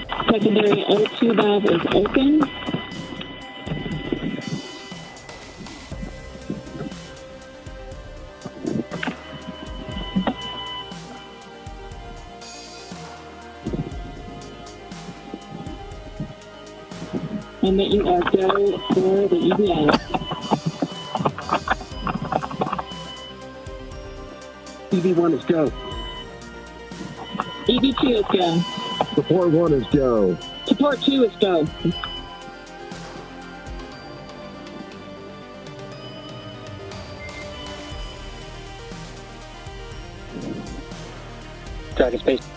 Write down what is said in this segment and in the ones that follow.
Secondary O2 valve is open. And that you are go for the EVA. EV1 is go. EV2 is go. Support 1 is go. Support 2 is go. Dragon Space.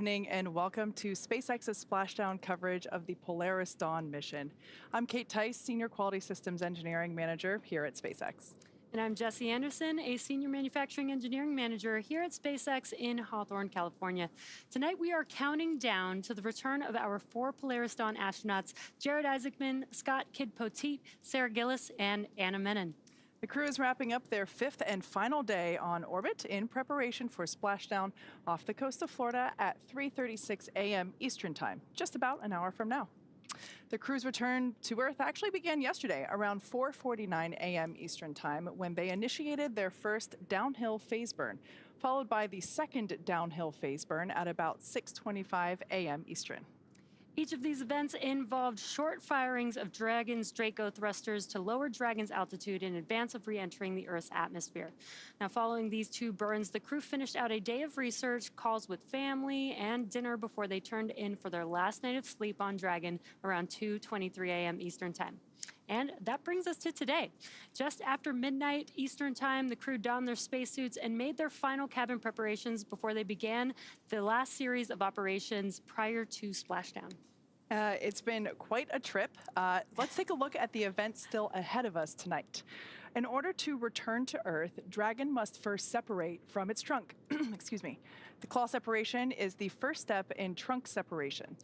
Evening and welcome to SpaceX's Splashdown coverage of the Polaris Dawn mission. I'm Kate Tice, Senior Quality Systems Engineering Manager here at SpaceX. And I'm Jessie Anderson, a Senior Manufacturing Engineering Manager here at SpaceX in Hawthorne, California. Tonight we are counting down to the return of our 4 Polaris Dawn astronauts, Jared Isaacman, Scott Kidd Poteet, Sarah Gillis, and Anna Menon. The crew is wrapping up their 5th and final day on orbit in preparation for splashdown off the coast of Florida at 3:36 a.m. Eastern Time, just about an hour from now. The crew's return to Earth actually began yesterday around 4:49 a.m. Eastern Time when they initiated their first downhill phase burn, followed by the second downhill phase burn at about 6:25 a.m. Eastern. Each of these events involved short firings of Dragon's Draco thrusters to lower Dragon's altitude in advance of re-entering the Earth's atmosphere. Now, following these 2 burns, the crew finished out a day of research, calls with family, and dinner before they turned in for their last night of sleep on Dragon around 2:23 a.m. Eastern Time. And that brings us to today. Just after midnight Eastern Time, the crew donned their spacesuits and made their final cabin preparations before they began the last series of operations prior to splashdown. It's been quite a trip. Let's take a look at the events still ahead of us tonight. In order to return to Earth, Dragon must first separate from its trunk. Excuse me. The claw separation is the first step in trunk separation.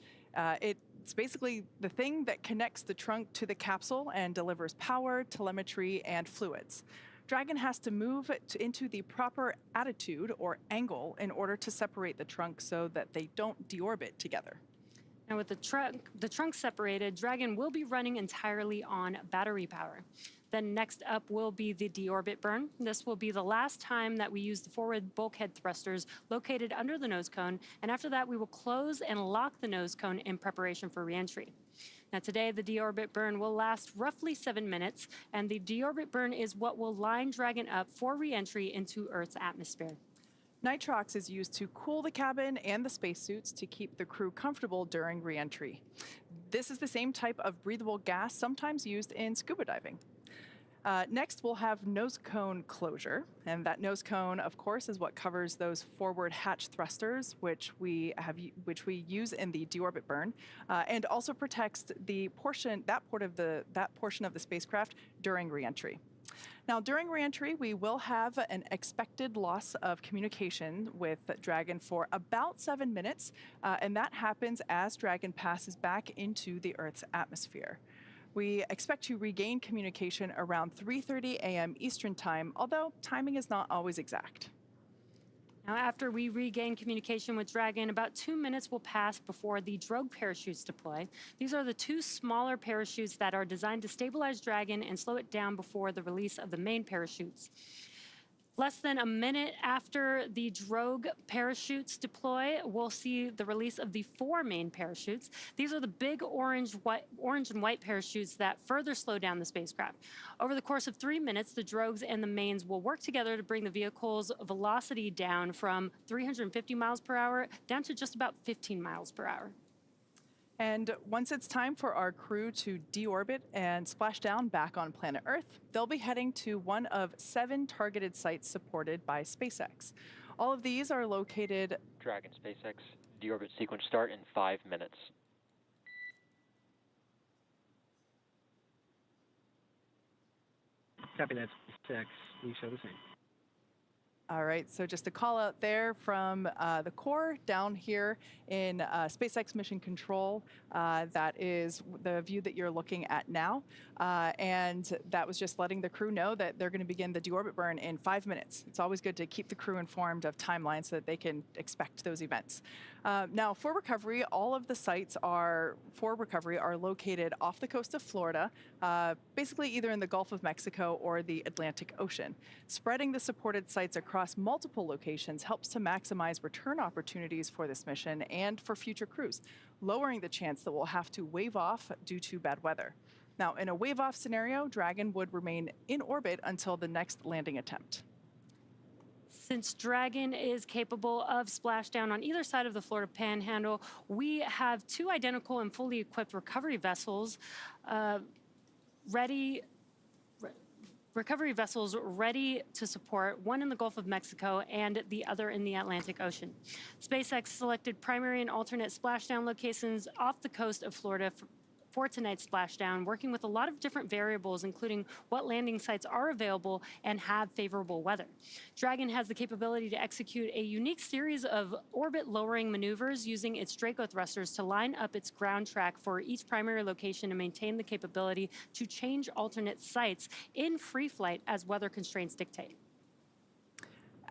It's basically the thing that connects the trunk to the capsule and delivers power, telemetry, and fluids. Dragon has to move into the proper attitude or angle in order to separate the trunk so that they don't deorbit together. Now, with the trunk separated, Dragon will be running entirely on battery power. Then next up will be the deorbit burn. This will be the last time that we use the forward bulkhead thrusters located under the nose cone, and after that we will close and lock the nose cone in preparation for reentry. Now today, the deorbit burn will last roughly 7 minutes, and the deorbit burn is what will line Dragon up for reentry into Earth's atmosphere. Nitrox is used to cool the cabin and the spacesuits to keep the crew comfortable during reentry. This is the same type of breathable gas sometimes used in scuba diving. Next, we'll have nose cone closure, and that nose cone, of course, is what covers those forward hatch thrusters, which we use in the deorbit burn, and also protects that portion of the spacecraft during reentry. Now, during reentry, we will have an expected loss of communication with Dragon for about 7 minutes, and that happens as Dragon passes back into the Earth's atmosphere. We expect to regain communication around 3:30 a.m. Eastern Time, although timing is not always exact. Now, after we regain communication with Dragon, about 2 minutes will pass before the drogue parachutes deploy. These are the 2 smaller parachutes that are designed to stabilize Dragon and slow it down before the release of the main parachutes. Less than a minute after the drogue parachutes deploy, we'll see the release of the 4 main parachutes. These are the big orange and white parachutes that further slow down the spacecraft. Over the course of 3 minutes, the drogues and the mains will work together to bring the vehicle's velocity down from 350 miles per hour down to just about 15 miles per hour. And once it's time for our crew to deorbit and splash down back on planet Earth, they'll be heading to one of 7 targeted sites supported by SpaceX. All of these are located... Dragon SpaceX, deorbit sequence start in 5 minutes. Copy that, SpaceX. We show the same. All right, so just a call out there from the core down here in SpaceX Mission Control. That is the view that you're looking at now. And that was just letting the crew know that they're going to begin the deorbit burn in 5 minutes. It's always good to keep the crew informed of timelines so that they can expect those events. Now, for recovery, all of the sites for recovery are located off the coast of Florida, basically either in the Gulf of Mexico or the Atlantic Ocean. Spreading the supported sites across multiple locations helps to maximize return opportunities for this mission and for future crews, lowering the chance that we'll have to wave off due to bad weather. Now, in a wave-off scenario, Dragon would remain in orbit until the next landing attempt. Since Dragon is capable of splashdown on either side of the Florida Panhandle, we have 2 identical and fully equipped recovery vessels ready recovery vessels ready to support, one in the Gulf of Mexico and the other in the Atlantic Ocean. SpaceX selected primary and alternate splashdown locations off the coast of Florida for tonight's splashdown, working with a lot of different variables, including what landing sites are available and have favorable weather. Dragon has the capability to execute a unique series of orbit-lowering maneuvers using its Draco thrusters to line up its ground track for each primary location and maintain the capability to change alternate sites in free flight as weather constraints dictate.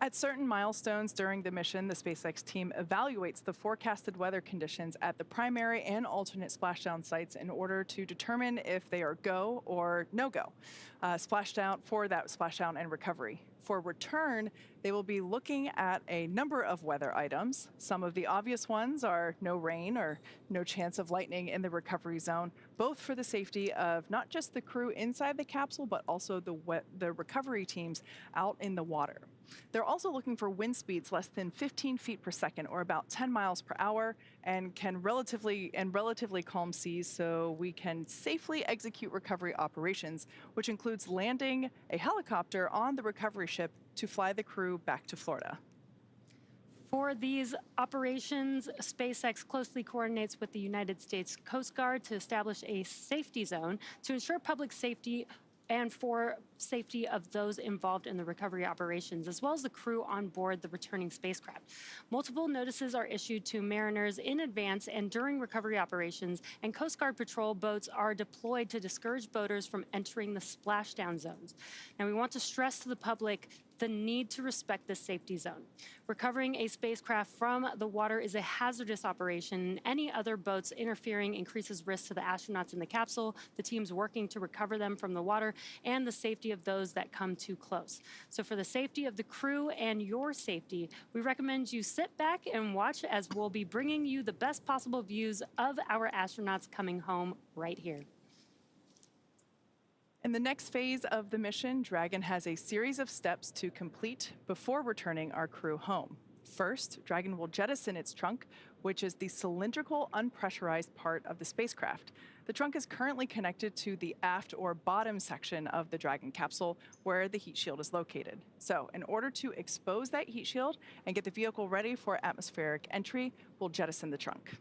At certain milestones during the mission, the SpaceX team evaluates the forecasted weather conditions at the primary and alternate splashdown sites in order to determine if they are go or no-go splashdown and recovery. For return, they will be looking at a number of weather items. Some of the obvious ones are no rain or no chance of lightning in the recovery zone, both for the safety of not just the crew inside the capsule, but also the recovery teams out in the water. They're also looking for wind speeds less than 15 feet per second, or about 10 miles per hour, and relatively calm seas, so we can safely execute recovery operations, which includes landing a helicopter on the recovery ship to fly the crew back to Florida. For these operations, SpaceX closely coordinates with the United States Coast Guard to establish a safety zone to ensure public safety and for safety of those involved in the recovery operations, as well as the crew on board the returning spacecraft. Multiple notices are issued to mariners in advance and during recovery operations, and Coast Guard patrol boats are deployed to discourage boaters from entering the splashdown zones. Now, we want to stress to the public the need to respect this safety zone. Recovering a spacecraft from the water is a hazardous operation. Any other boats interfering increases risk to the astronauts in the capsule, the teams working to recover them from the water, and the safety of those that come too close. So for the safety of the crew and your safety, we recommend you sit back and watch as we'll be bringing you the best possible views of our astronauts coming home right here. In the next phase of the mission, Dragon has a series of steps to complete before returning our crew home. First, Dragon will jettison its trunk, which is the cylindrical, unpressurized part of the spacecraft. The trunk is currently connected to the aft or bottom section of the Dragon capsule, where the heat shield is located. So, in order to expose that heat shield and get the vehicle ready for atmospheric entry, we'll jettison the trunk.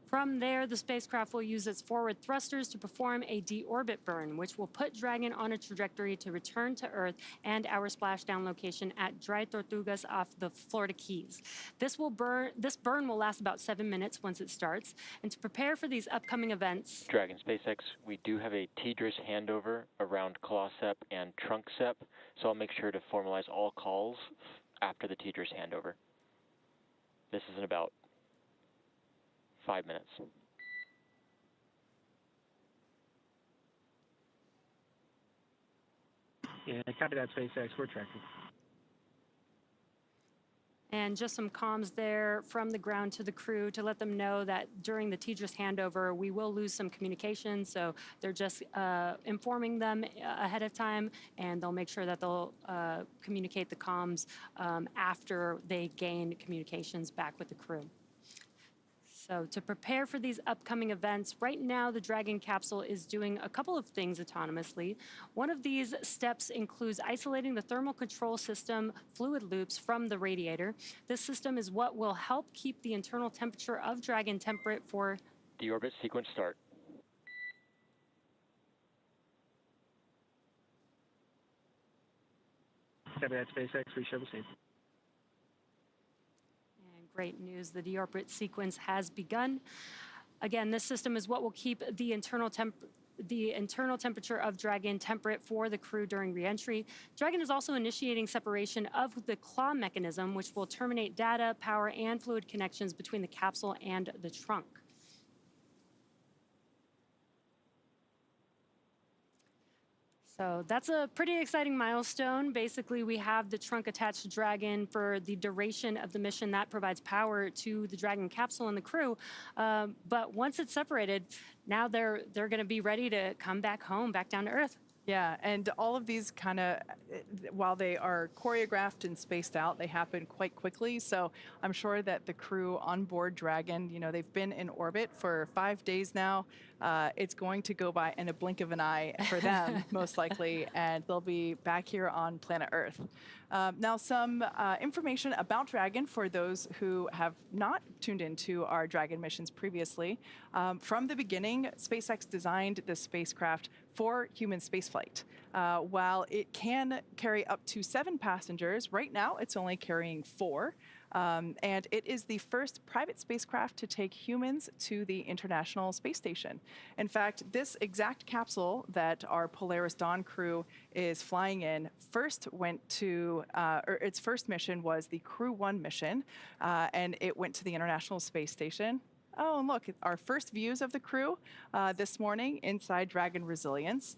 From there, the spacecraft will use its forward thrusters to perform a deorbit burn, which will put Dragon on a trajectory to return to Earth and our splashdown location at Dry Tortugas off the Florida Keys. This burn will last about 7 minutes once it starts. And to prepare for these upcoming events, Dragon SpaceX, we do have a TDRS handover around claw SEP and trunk SEP, so I'll make sure to formalize all calls after the TDRS handover. This is in about 5 minutes. Yeah, copy that, SpaceX. We're tracking. and just some comms there from the ground to the crew to let them know that during the TDRS handover, we will lose some communication. So they're just informing them ahead of time, and they'll make sure that they'll communicate the comms after they gain communications back with the crew. So to prepare for these upcoming events, right now the Dragon capsule is doing a couple of things autonomously. One of these steps includes isolating the thermal control system fluid loops from the radiator. This system is what will help keep the internal temperature of Dragon temperate for Deorbit sequence start. Copy that, SpaceX. We show the same. Great news, the deorbit sequence has begun. Again, this system is what will keep the internal temperature of Dragon temperate for the crew during reentry. Dragon is also initiating separation of the claw mechanism, which will terminate data, power, and fluid connections between the capsule and the trunk. So that's a pretty exciting milestone. Basically, we have the trunk attached to Dragon for the duration of the mission. That provides power to the Dragon capsule and the crew. But once it's separated, now they're going to be ready to come back home, back down to Earth. Yeah, and all of these kind of, while they are choreographed and spaced out, they happen quite quickly. So I'm sure that the crew on board Dragon, you know, they've been in orbit for 5 days now. it's going to go by in a blink of an eye for them, most likely, and they'll be back here on planet Earth. Now, some information about Dragon for those who have not tuned into our Dragon missions previously. From the beginning, SpaceX designed the spacecraft for human spaceflight. While it can carry up to 7 passengers, right now it's only carrying 4. And it is the first private spacecraft to take humans to the International Space Station. In fact, this exact capsule that our Polaris Dawn crew is flying in first went to, or its first mission was the Crew 1 mission, and it went to the International Space Station. Oh, and look, our first views of the crew this morning inside Dragon Resilience.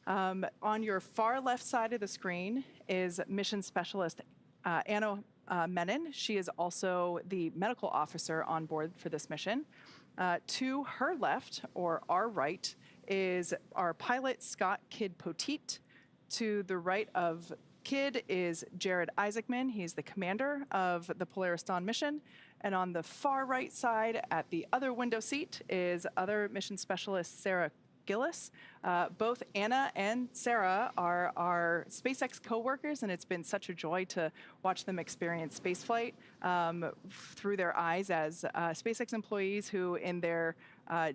On your far left side of the screen is mission specialist Anna Menon. She is also the medical officer on board for this mission. To her left, or our right, is our pilot Scott Kidd Poteet. To the right of Kidd is Jared Isaacman. He's the commander of the Polaris Dawn mission. And on the far right side, at the other window seat, is other mission specialist Sarah Gillis. Both Anna and Sarah are our SpaceX co-workers, and it's been such a joy to watch them experience spaceflight through their eyes as SpaceX employees who, in their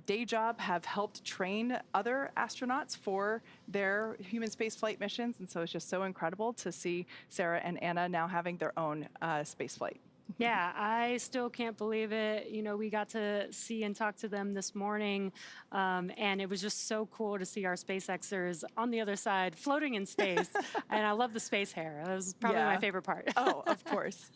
day job, have helped train other astronauts for their human spaceflight missions. And so it's just so incredible to see Sarah and Anna now having their own spaceflight. Yeah, I still can't believe it. You know, we got to see and talk to them this morning, and it was just so cool to see our SpaceXers on the other side floating in space. And I love the space hair. That was probably my favorite part. Oh, of course.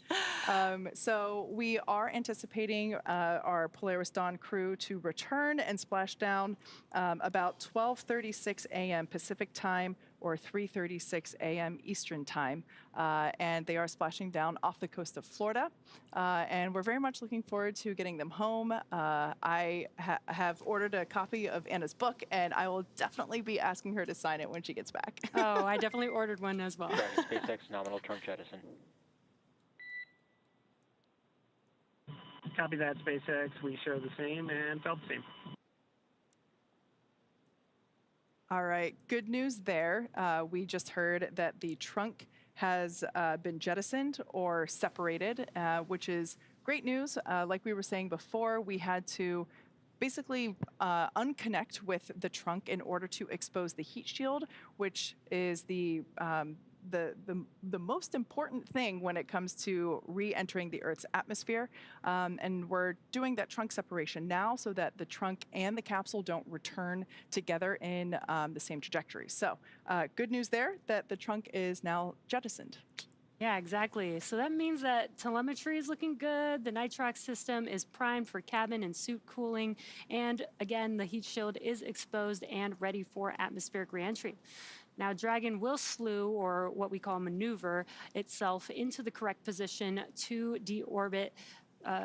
So we are anticipating our Polaris Dawn crew to return and splash down about 12:36 a.m. Pacific time, or 3:36 a.m. Eastern time. And they are splashing down off the coast of Florida. And we're very much looking forward to getting them home. I have ordered a copy of Anna's book, and I will definitely be asking her to sign it when she gets back. Oh, I definitely ordered one as well. Dragon SpaceX nominal trunk jettison. Copy that, SpaceX. We show the same and felt the same. All right, good news there. We just heard that the trunk has been jettisoned or separated, which is great news. Like we were saying before, we had to basically unconnect with the trunk in order to expose the heat shield, which is the most important thing when it comes to re-entering the Earth's atmosphere. And we're doing that trunk separation now so that the trunk and the capsule don't return together in the same trajectory. So good news there that the trunk is now jettisoned. Yeah, exactly. So that means that telemetry is looking good. The nitrox system is primed for cabin and suit cooling. And again, the heat shield is exposed and ready for atmospheric reentry. Now, Dragon will slew, or what we call maneuver, itself into the correct position to deorbit,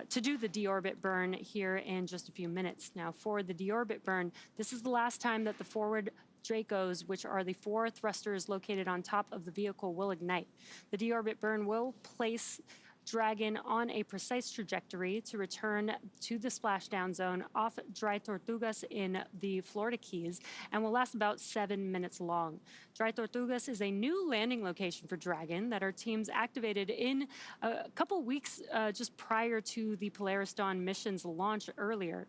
to do the deorbit burn here in just a few minutes. Now, for the deorbit burn, this is the last time that the forward Dracos, which are the 4 thrusters located on top of the vehicle, will ignite. The deorbit burn will place Dragon on a precise trajectory to return to the splashdown zone off Dry Tortugas in the Florida Keys, and will last about 7 minutes long. Dry Tortugas is a new landing location for Dragon that our teams activated in a couple weeks just prior to the Polaris Dawn mission's launch earlier.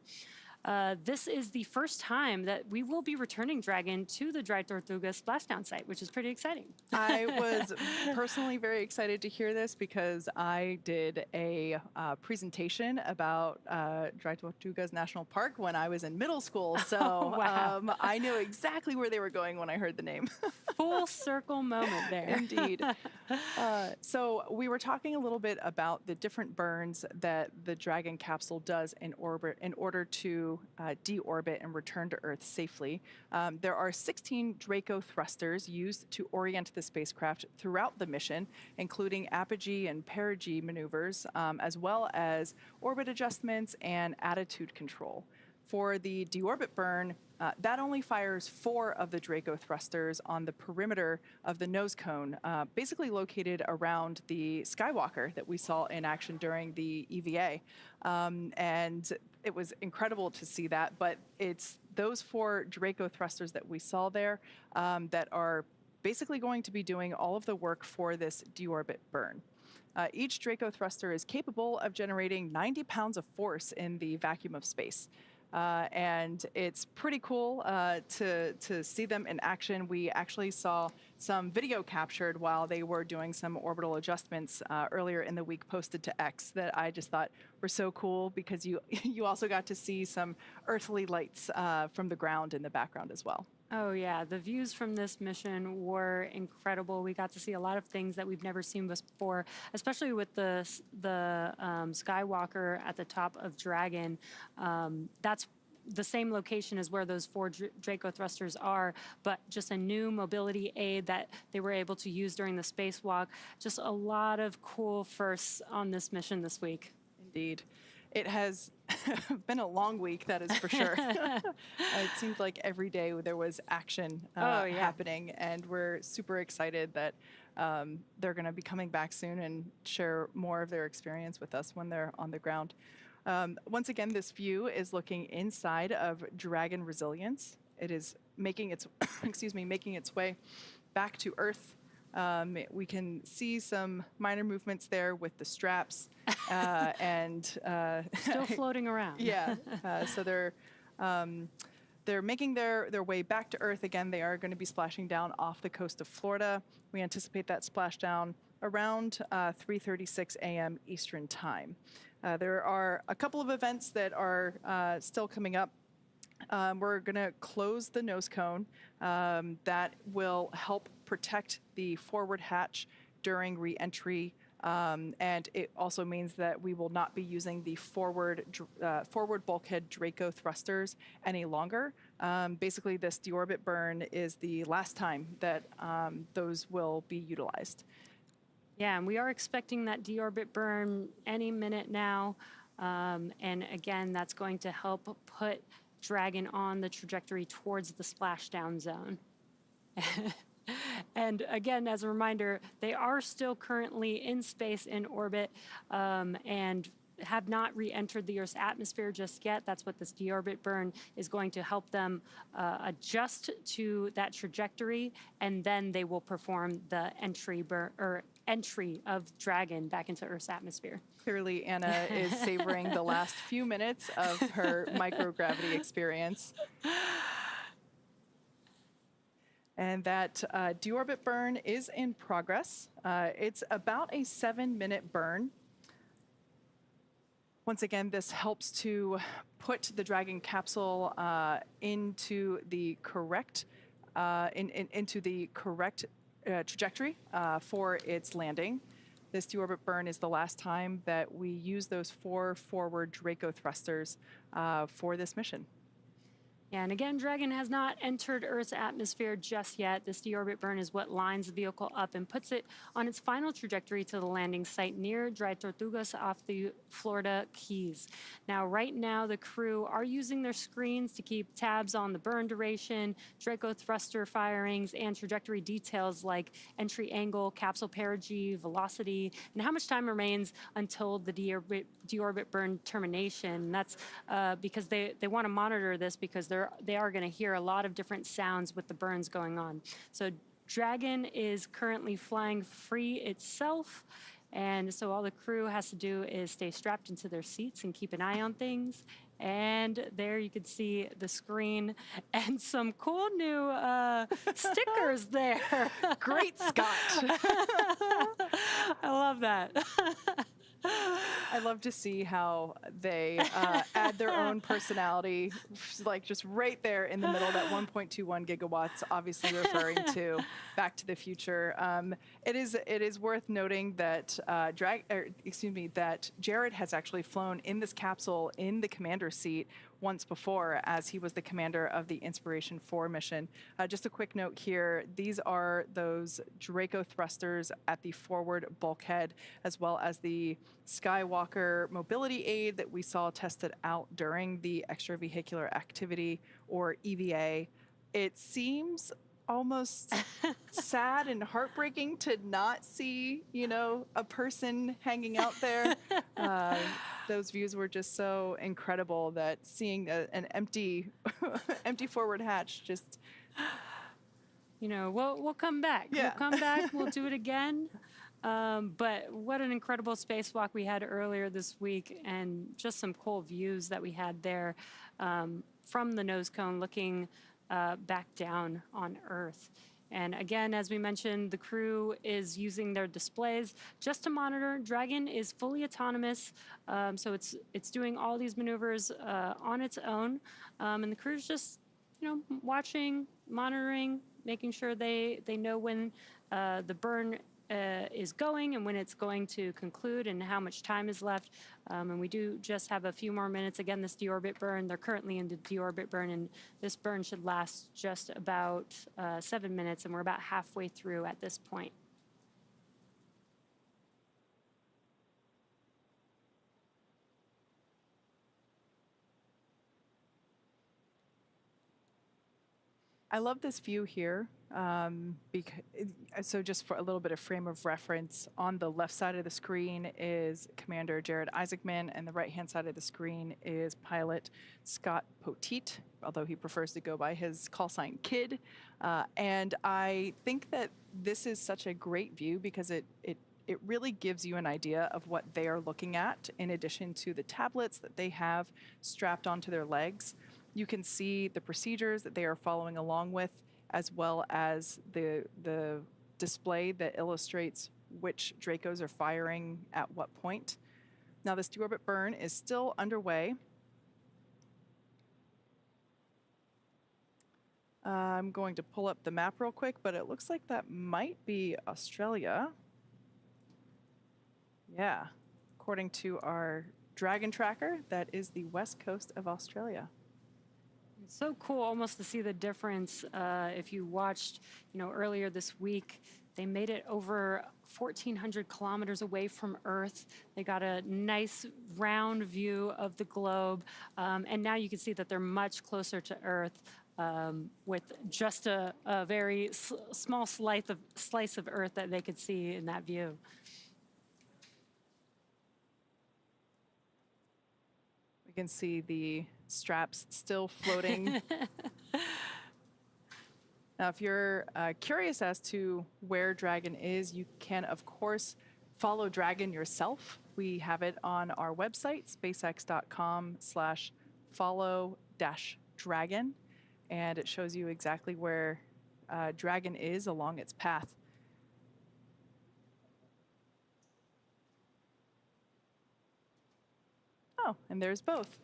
This is the first time that we will be returning Dragon to the Dry Tortuga splashdown site, which is pretty exciting. I was personally very excited to hear this because I did a presentation about Dry Tortugas National Park when I was in middle school. So wow. I knew exactly where they were going when I heard the name. Full circle moment there. Indeed. So we were talking a little bit about the different burns that the Dragon capsule does in order to deorbit and return to Earth safely. There are 16 Draco thrusters used to orient the spacecraft throughout the mission, including apogee and perigee maneuvers, as well as orbit adjustments and attitude control. For the deorbit burn, that only fires 4 of the Draco thrusters on the perimeter of the nose cone, basically located around the Skywalker that we saw in action during the EVA. And it was incredible to see that, but it's those 4 Draco thrusters that we saw there that are basically going to be doing all of the work for this deorbit burn. Each Draco thruster is capable of generating 90 pounds of force in the vacuum of space. And it's pretty cool to see them in action. We actually saw some video captured while they were doing some orbital adjustments earlier in the week posted to X that I just thought were so cool because you also got to see some earthly lights from the ground in the background as well. Oh yeah, the views from this mission were incredible. We got to see a lot of things that we've never seen before, especially with the Skywalker at the top of Dragon. That's the same location as where those 4 Draco thrusters are, but just a new mobility aid that they were able to use during the spacewalk. Just a lot of cool firsts on this mission this week. Indeed. It has been a long week, that is for sure. It seemed like every day there was action happening, and we're super excited that they're going to be coming back soon and share more of their experience with us when they're on the ground. Once again, this view is looking inside of Dragon Resilience. It is making its making its way back to Earth. We can see some minor movements there with the straps and still floating around. Yeah, so they're making their way back to Earth again. They are going to be splashing down off the coast of Florida. We anticipate that splashdown around 3:36 a.m. Eastern Time. There are a couple of events that are still coming up. We're going to close the nose cone. That will help protect the forward hatch during re-entry, and it also means that we will not be using the forward bulkhead Draco thrusters any longer. Basically, this deorbit burn is the last time that those will be utilized. Yeah, and we are expecting that deorbit burn any minute now, and again, that's going to help put Dragon on the trajectory towards the splashdown zone. And again, as a reminder, they are still currently in space in orbit and have not re-entered the Earth's atmosphere just yet. That's what this deorbit burn is going to help them adjust to that trajectory, and then they will perform the entry of Dragon back into Earth's atmosphere. Clearly, Anna is savoring the last few minutes of her microgravity experience. And that deorbit burn is in progress. It's about a 7-minute burn. Once again, this helps to put the Dragon capsule into the correct trajectory for its landing. This deorbit burn is the last time that we use those 4 forward Draco thrusters for this mission. Yeah, and again, Dragon has not entered Earth's atmosphere just yet. This deorbit burn is what lines the vehicle up and puts it on its final trajectory to the landing site near Dry Tortugas off the Florida Keys. Now, right now, the crew are using their screens to keep tabs on the burn duration, Draco thruster firings, and trajectory details like entry angle, capsule perigee, velocity, and how much time remains until the deorbit burn termination. That's because they want to monitor this because they are going to hear a lot of different sounds with the burns going on. So Dragon is currently flying free itself, and so all the crew has to do is stay strapped into their seats and keep an eye on things. And there you can see the screen and some cool new stickers there. Great, Scott. I love that. I love to see how they add their own personality, like just right there in the middle. That 1.21 gigawatts, obviously referring to Back to the Future. It is worth noting that that Jared has actually flown in this capsule in the commander seat once before, as he was the commander of the Inspiration 4 mission. Just a quick note here, these are those Draco thrusters at the forward bulkhead, as well as the Skywalker mobility aid that we saw tested out during the extravehicular activity, or EVA. It seems almost sad and heartbreaking to not see, a person hanging out there. Those views were just so incredible that seeing an empty, empty forward hatch just. We'll come back. Yeah. We'll come back. We'll do it again. But what an incredible spacewalk we had earlier this week, and just some cool views that we had there from the nose cone looking back down on Earth. And again, as we mentioned, the crew is using their displays just to monitor. Dragon is fully autonomous, so it's doing all these maneuvers on its own, and the crew's just watching, monitoring, making sure they know when the burn is going and when it's going to conclude and how much time is left. And we do just have a few more minutes. Again, this deorbit burn, they're currently in the deorbit burn, and this burn should last just about 7 minutes, and we're about halfway through at this point. I love this view here. So just for a little bit of frame of reference, on the left side of the screen is Commander Jared Isaacman, and the right-hand side of the screen is pilot Scott Poteet, although he prefers to go by his call sign Kid. And I think that this is such a great view because it really gives you an idea of what they are looking at, in addition to the tablets that they have strapped onto their legs. You can see the procedures that they are following along with, as well as the display that illustrates which Dracos are firing at what point. Now, this deorbit burn is still underway. I'm going to pull up the map real quick, but it looks like that might be Australia. Yeah, according to our Dragon tracker, that is the west coast of Australia. It's so cool almost to see the difference. If you watched, earlier this week, they made it over 1,400 kilometers away from Earth. They got a nice round view of the globe. And now you can see that they're much closer to Earth with just a very small slice of Earth that they could see in that view. We can see the straps still floating. Now, if you're curious as to where Dragon is, you can, of course, follow Dragon yourself. We have it on our website, spacex.com/follow-dragon, and it shows you exactly where Dragon is along its path. Oh, and there's both.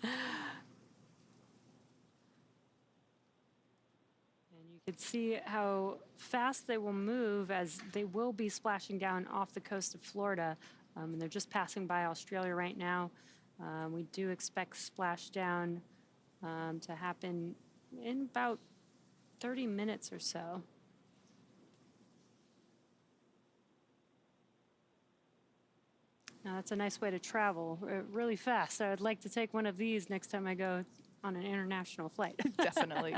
You can see how fast they will move as they will be splashing down off the coast of Florida. And they're just passing by Australia right now. We do expect splashdown to happen in about 30 minutes or so. Now, that's a nice way to travel really fast. I would like to take one of these next time I go on an international flight. Definitely.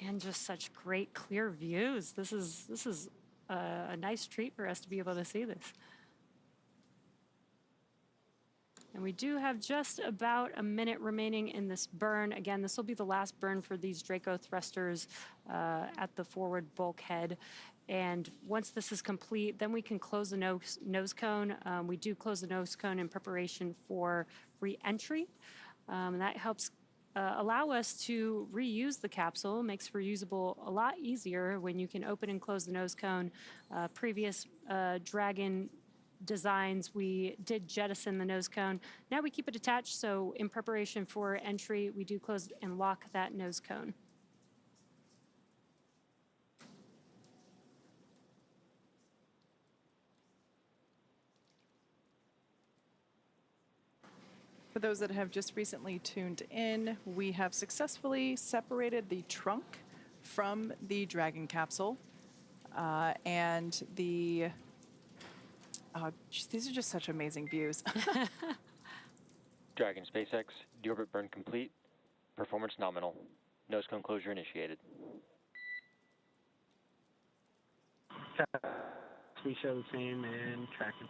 And just such great clear views. This is a nice treat for us to be able to see this. And we do have just about a minute remaining in this burn. Again, this will be the last burn for these Draco thrusters at the forward bulkhead. And once this is complete, then we can close the nose cone. We do close the nose cone in preparation for re-entry. And that helps allow us to reuse the capsule, makes reusable a lot easier when you can open and close the nose cone. Previous Dragon designs, we did jettison the nose cone. Now we keep it attached, so in preparation for entry, we do close and lock that nose cone. For those that have just recently tuned in, we have successfully separated the trunk from the Dragon capsule. And these are just such amazing views. Dragon SpaceX, deorbit burn complete. Performance nominal. Nose cone closure initiated. We show the same and tracking.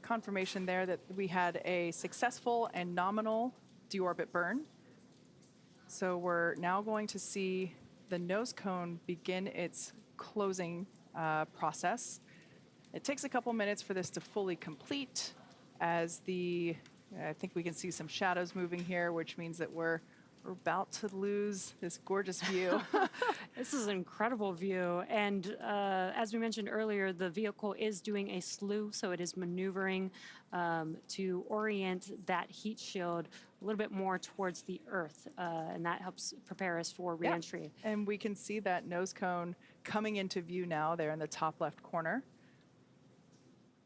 Confirmation there that we had a successful and nominal deorbit burn. So we're now going to see the nose cone begin its closing process. It takes a couple minutes for this to fully complete as I think we can see some shadows moving here, which means that we're about to lose this gorgeous view. This is an incredible view. And as we mentioned earlier, the vehicle is doing a slew, so it is maneuvering to orient that heat shield a little bit more towards the Earth. And that helps prepare us for reentry. Yeah. And we can see that nose cone coming into view now there in the top left corner.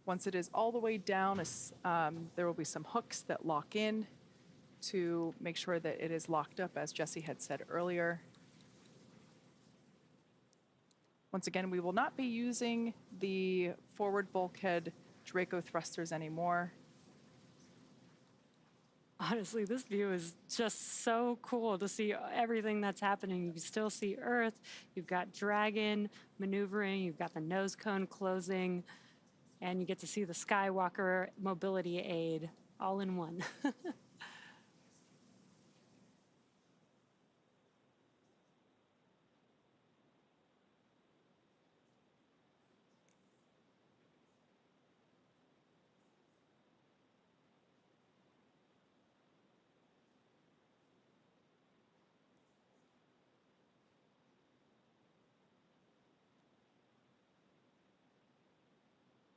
Once it is all the way down, there will be some hooks that lock in to make sure that it is locked up, as Jesse had said earlier. Once again, we will not be using the forward bulkhead Draco thrusters anymore. Honestly, this view is just so cool to see everything that's happening. You can still see Earth, you've got Dragon maneuvering, you've got the nose cone closing, and you get to see the Skywalker mobility aid all in one.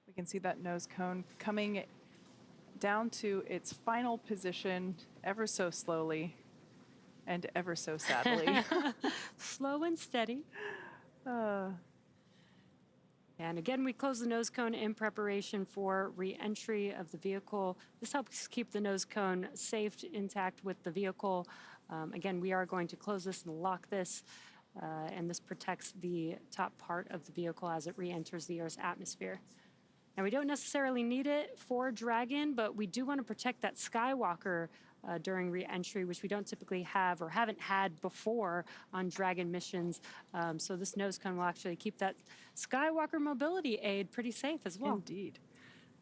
We can see that nose cone coming down to its final position ever so slowly and ever so sadly. Slow and steady. And again, we close the nose cone in preparation for re-entry of the vehicle. This helps keep the nose cone safe, intact with the vehicle. Again, we are going to close this and lock this, and this protects the top part of the vehicle as it re-enters the Earth's atmosphere. Now, we don't necessarily need it for Dragon, but we do want to protect that Skywalker during re-entry, which we don't typically have or haven't had before on Dragon missions. So this nose cone will actually keep that Skywalker mobility aid pretty safe as well. Indeed.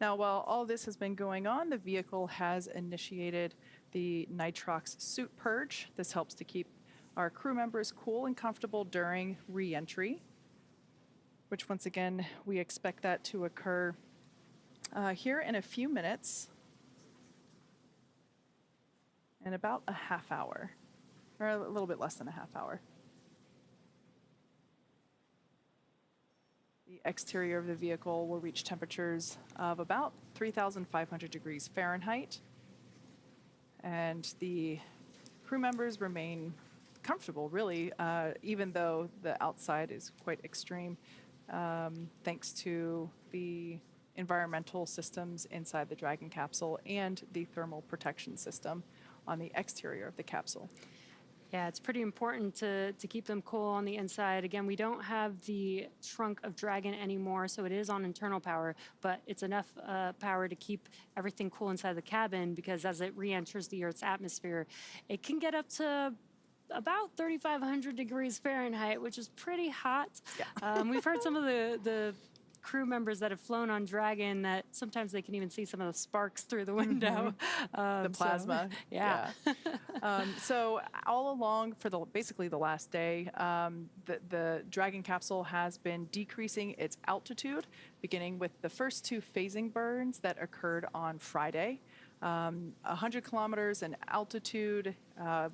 Now, while all this has been going on, the vehicle has initiated the nitrox suit purge. This helps to keep our crew members cool and comfortable during re-entry, which once again, we expect that to occur here in a few minutes, in about a half hour, or a little bit less than a half hour. The exterior of the vehicle will reach temperatures of about 3,500 degrees Fahrenheit, and the crew members remain comfortable, really, even though the outside is quite extreme. Thanks to the environmental systems inside the Dragon capsule and the thermal protection system on the exterior of the capsule. Yeah, it's pretty important to keep them cool on the inside. Again, we don't have the trunk of Dragon anymore, so it is on internal power, but it's enough power to keep everything cool inside the cabin, because as it re-enters the Earth's atmosphere, it can get up to about 3,500 degrees Fahrenheit, which is pretty hot. Yeah. We've heard some of the crew members that have flown on Dragon that sometimes they can even see some of the sparks through the window. The plasma. So, yeah. So all along for basically the last day, the Dragon capsule has been decreasing its altitude, beginning with the first two phasing burns that occurred on Friday. 100 kilometers in altitude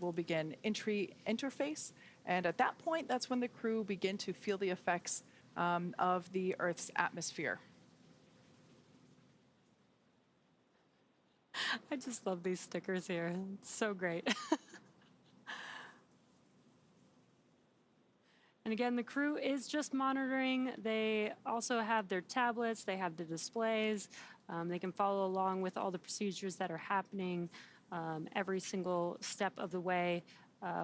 will begin entry interface, and at that point, that's when the crew begin to feel the effects of the Earth's atmosphere. I just love these stickers here. It's so great. And again, the crew is just monitoring. They also have their tablets, they have the displays. They can follow along with all the procedures that are happening every single step of the way.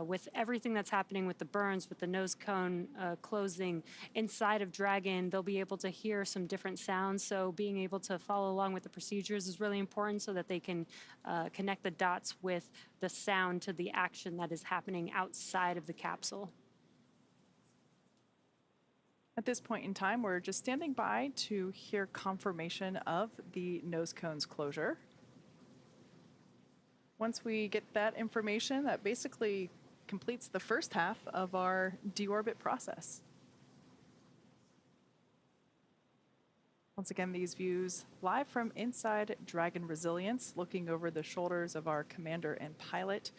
with everything that's happening with the burns, with the nose cone closing inside of Dragon, they'll be able to hear some different sounds. So being able to follow along with the procedures is really important so that they can connect the dots with the sound to the action that is happening outside of the capsule. At this point in time, we're just standing by to hear confirmation of the nose cone's closure. Once we get that information, that basically completes the first half of our deorbit process. Once again, these views live from inside Dragon Resilience, looking over the shoulders of our commander and pilot,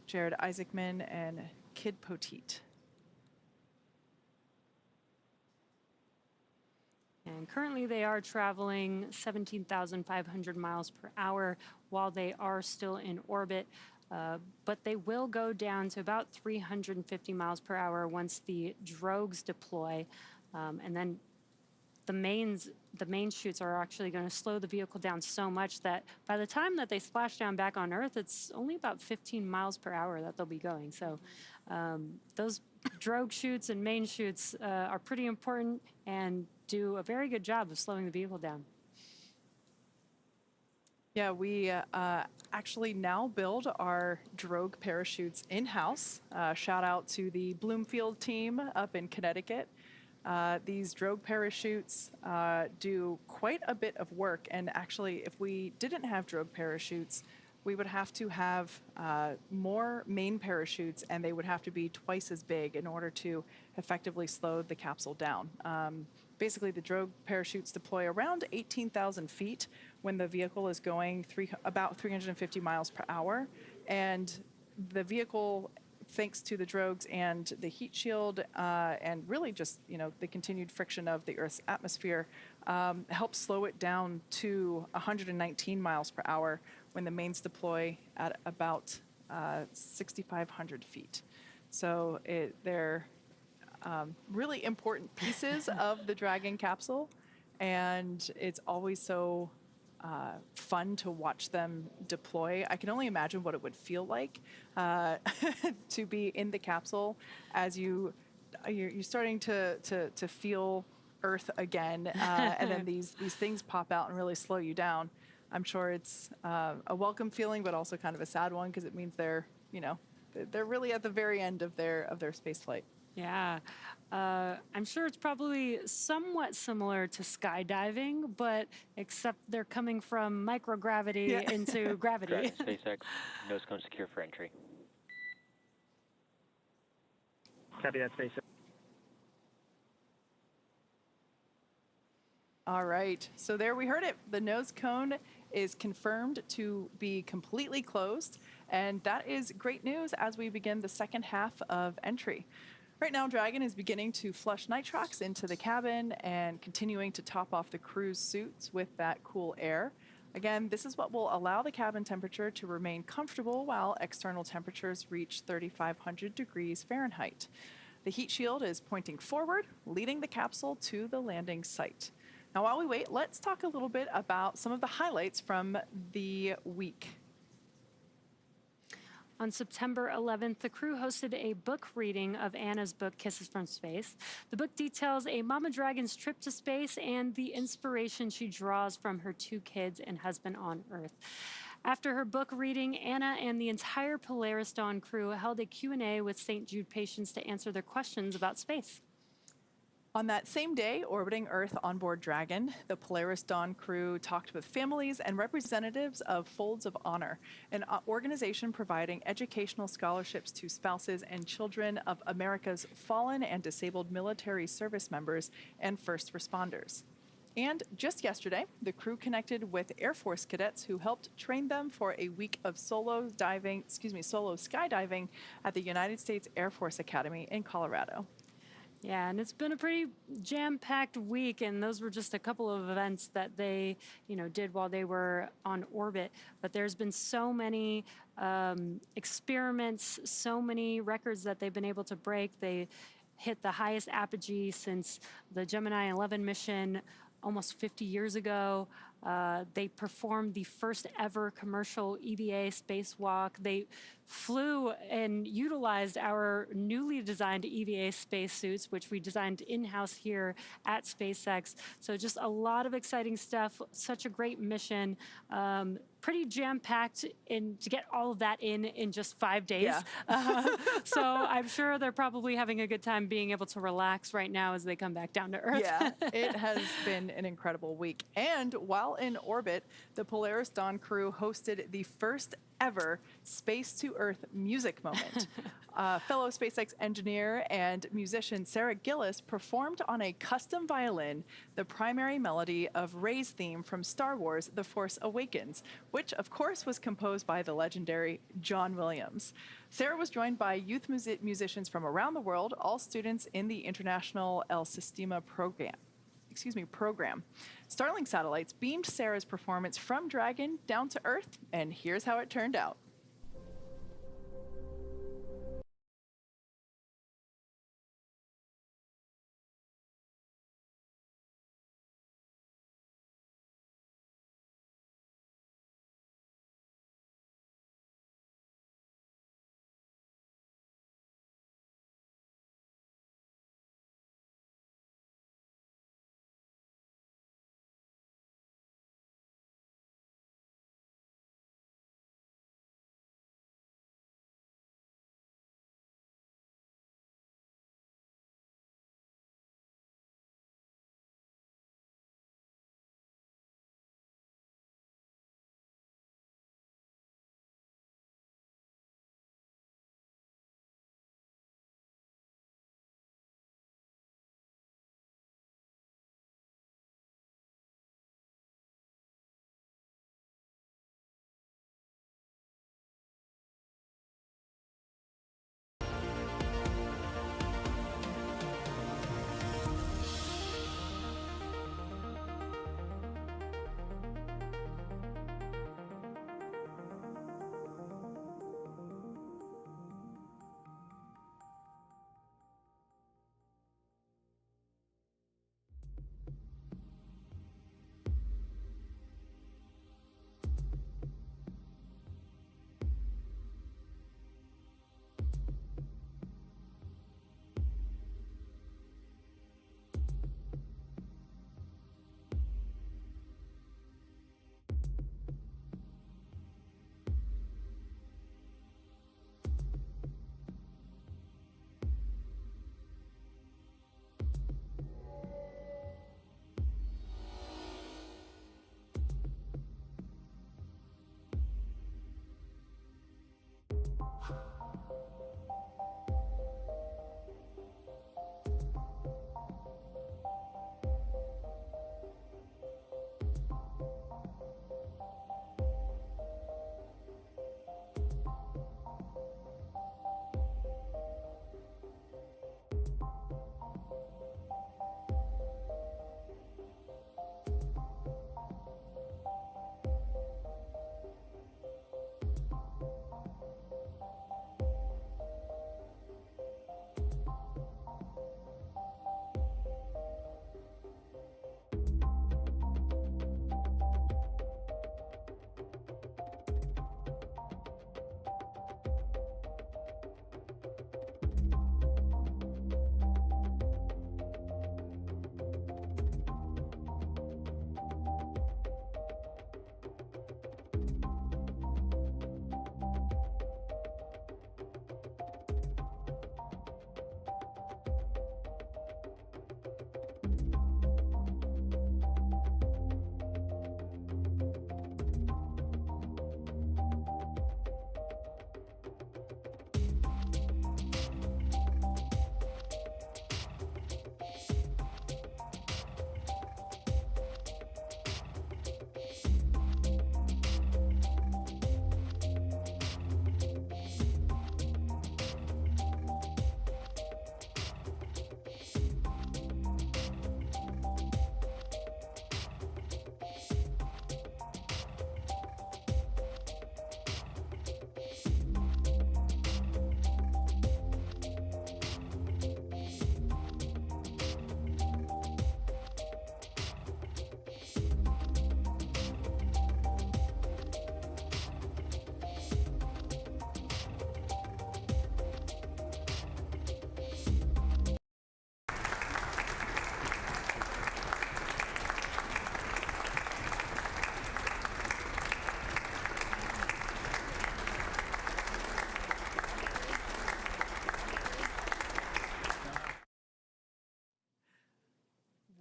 Jared Isaacman and Kid Poteet. And currently they are traveling 17,500 miles per hour while they are still in orbit, but they will go down to about 350 miles per hour once the drogues deploy. And then the main chutes are actually going to slow the vehicle down so much that by the time that they splash down back on Earth, it's only about 15 miles per hour that they'll be going. So those drogue chutes and main chutes are pretty important and do a very good job of slowing the vehicle down. Yeah, we actually now build our drogue parachutes in-house. Shout out to the Bloomfield team up in Connecticut. These drogue parachutes do quite a bit of work, and actually if we didn't have drogue parachutes, we would have to have more main parachutes, and they would have to be twice as big in order to effectively slow the capsule down. Basically, the drogue parachutes deploy around 18,000 feet when the vehicle is going about 350 miles per hour, and the vehicle, thanks to the drogues and the heat shield and really just the continued friction of the Earth's atmosphere, helps slow it down to 119 miles per hour when the mains deploy at about 6,500 feet. So they're really important pieces of the Dragon capsule, and it's always so fun to watch them deploy. I can only imagine what it would feel like to be in the capsule as you're starting to feel Earth again, and then these things pop out and really slow you down. I'm sure it's a welcome feeling, but also kind of a sad one because it means they're really at the very end of their space flight. Yeah, I'm sure it's probably somewhat similar to skydiving, but except they're coming from microgravity into gravity. SpaceX, nose cone secure for entry. Copy that, SpaceX. All right, so there we heard it. The nose cone is confirmed to be completely closed, and that is great news as we begin the second half of entry. Right now, Dragon is beginning to flush nitrox into the cabin and continuing to top off the crew's suits with that cool air. Again, this is what will allow the cabin temperature to remain comfortable while external temperatures reach 3,500 degrees Fahrenheit. The heat shield is pointing forward, leading the capsule to the landing site. Now, while we wait, let's talk a little bit about some of the highlights from the week. On September 11th, the crew hosted a book reading of Anna's book, Kisses from Space. The book details a Mama Dragon's trip to space and the inspiration she draws from her 2 kids and husband on Earth. After her book reading, Anna and the entire Polaris Dawn crew held a Q&A with St. Jude patients to answer their questions about space. On that same day, orbiting Earth on board Dragon, the Polaris Dawn crew talked with families and representatives of Folds of Honor, an organization providing educational scholarships to spouses and children of America's fallen and disabled military service members and first responders. And just yesterday, the crew connected with Air Force cadets who helped train them for a week of solo skydiving at the United States Air Force Academy in Colorado. Yeah, and it's been a pretty jam-packed week, and those were just a couple of events that they, did while they were on orbit. But there's been so many experiments, so many records that they've been able to break. They hit the highest apogee since the Gemini 11 mission almost 50 years ago. They performed the first ever commercial EVA spacewalk. They flew and utilized our newly designed EVA spacesuits, which we designed in-house here at SpaceX. So just a lot of exciting stuff, such a great mission. Pretty jam-packed to get all of that in just 5 days. Yeah. So I'm sure they're probably having a good time being able to relax right now as they come back down to Earth. Yeah, it has been an incredible week. And while in orbit, the Polaris Dawn crew hosted the first ever Space to Earth music moment. Fellow SpaceX engineer and musician Sarah Gillis performed on a custom violin the primary melody of Rey's theme from Star Wars The Force Awakens, which of course was composed by the legendary John Williams. Sarah was joined by youth musicians from around the world, all students in the International El Sistema program. Starlink satellites beamed Sarah's performance from Dragon down to Earth, and here's how it turned out.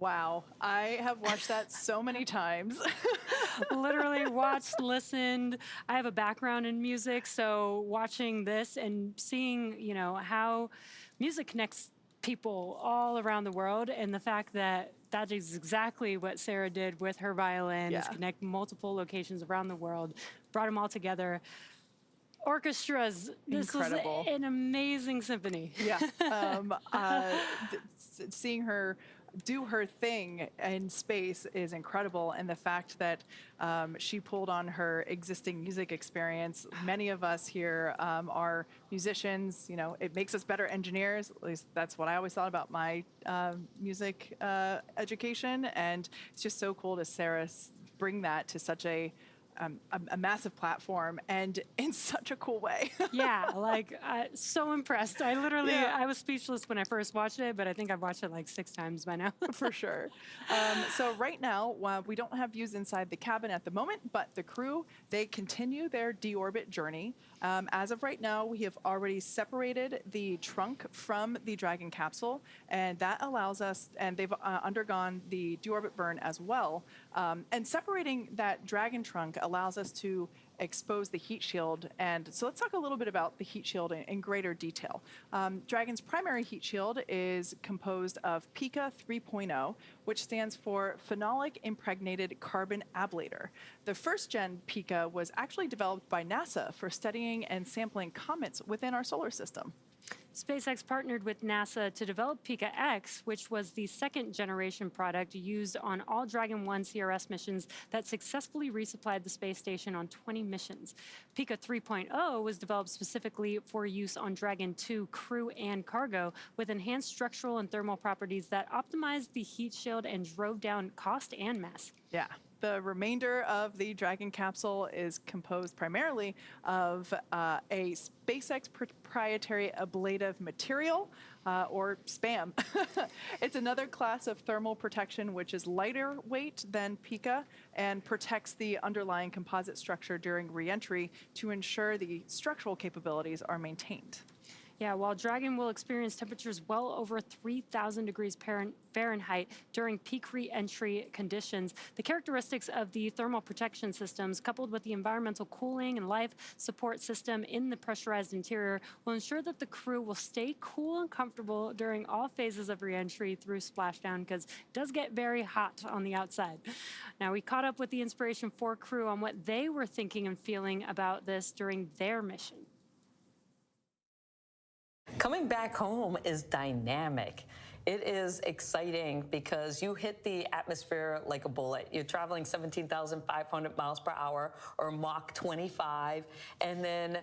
Wow, I have watched that so many times. Literally watched, listened. I have a background in music, so watching this and seeing, how music connects people all around the world, and the fact that that is exactly what Sarah did with her violin, is connect multiple locations around the world, brought them all together. Orchestras. This Incredible. was an amazing symphony. Yeah. Seeing her do her thing in space is incredible, and the fact that she pulled on her existing music experience. Many of us here are musicians. It makes us better engineers. At least that's what I always thought about my music education, and it's just so cool to Sarah bring that to such a massive platform and in such a cool way. Yeah, so impressed. I was speechless when I first watched it, but I think I've watched it like 6 times by now. For sure. So right now, we don't have views inside the cabin at the moment, but the crew, they continue their deorbit journey. As of right now, we have already separated the trunk from the Dragon capsule, and that allows us, and they've undergone the deorbit burn as well. And separating that Dragon trunk allows us to expose the heat shield. And so let's talk a little bit about the heat shield in greater detail. Dragon's primary heat shield is composed of PICA 3.0, which stands for Phenolic Impregnated Carbon Ablator. The first gen PICA was actually developed by NASA for studying and sampling comets within our solar system. SpaceX partnered with NASA to develop PICA X, which was the second generation product used on all Dragon 1 CRS missions that successfully resupplied the space station on 20 missions. PICA 3.0 was developed specifically for use on Dragon 2 crew and cargo, with enhanced structural and thermal properties that optimized the heat shield and drove down cost and mass. Yeah. The remainder of the Dragon capsule is composed primarily of a SpaceX proprietary ablative material, or SPAM. It's another class of thermal protection which is lighter weight than PICA and protects the underlying composite structure during reentry to ensure the structural capabilities are maintained. Yeah, while Dragon will experience temperatures well over 3,000 degrees Fahrenheit during peak re-entry conditions, the characteristics of the thermal protection systems, coupled with the environmental cooling and life support system in the pressurized interior, will ensure that the crew will stay cool and comfortable during all phases of re-entry through Splashdown, because it does get very hot on the outside. Now, we caught up with the Inspiration 4 crew on what they were thinking and feeling about this during their mission. Coming back home is dynamic. It is exciting because you hit the atmosphere like a bullet. You're traveling 17,500 miles per hour, or Mach 25. And then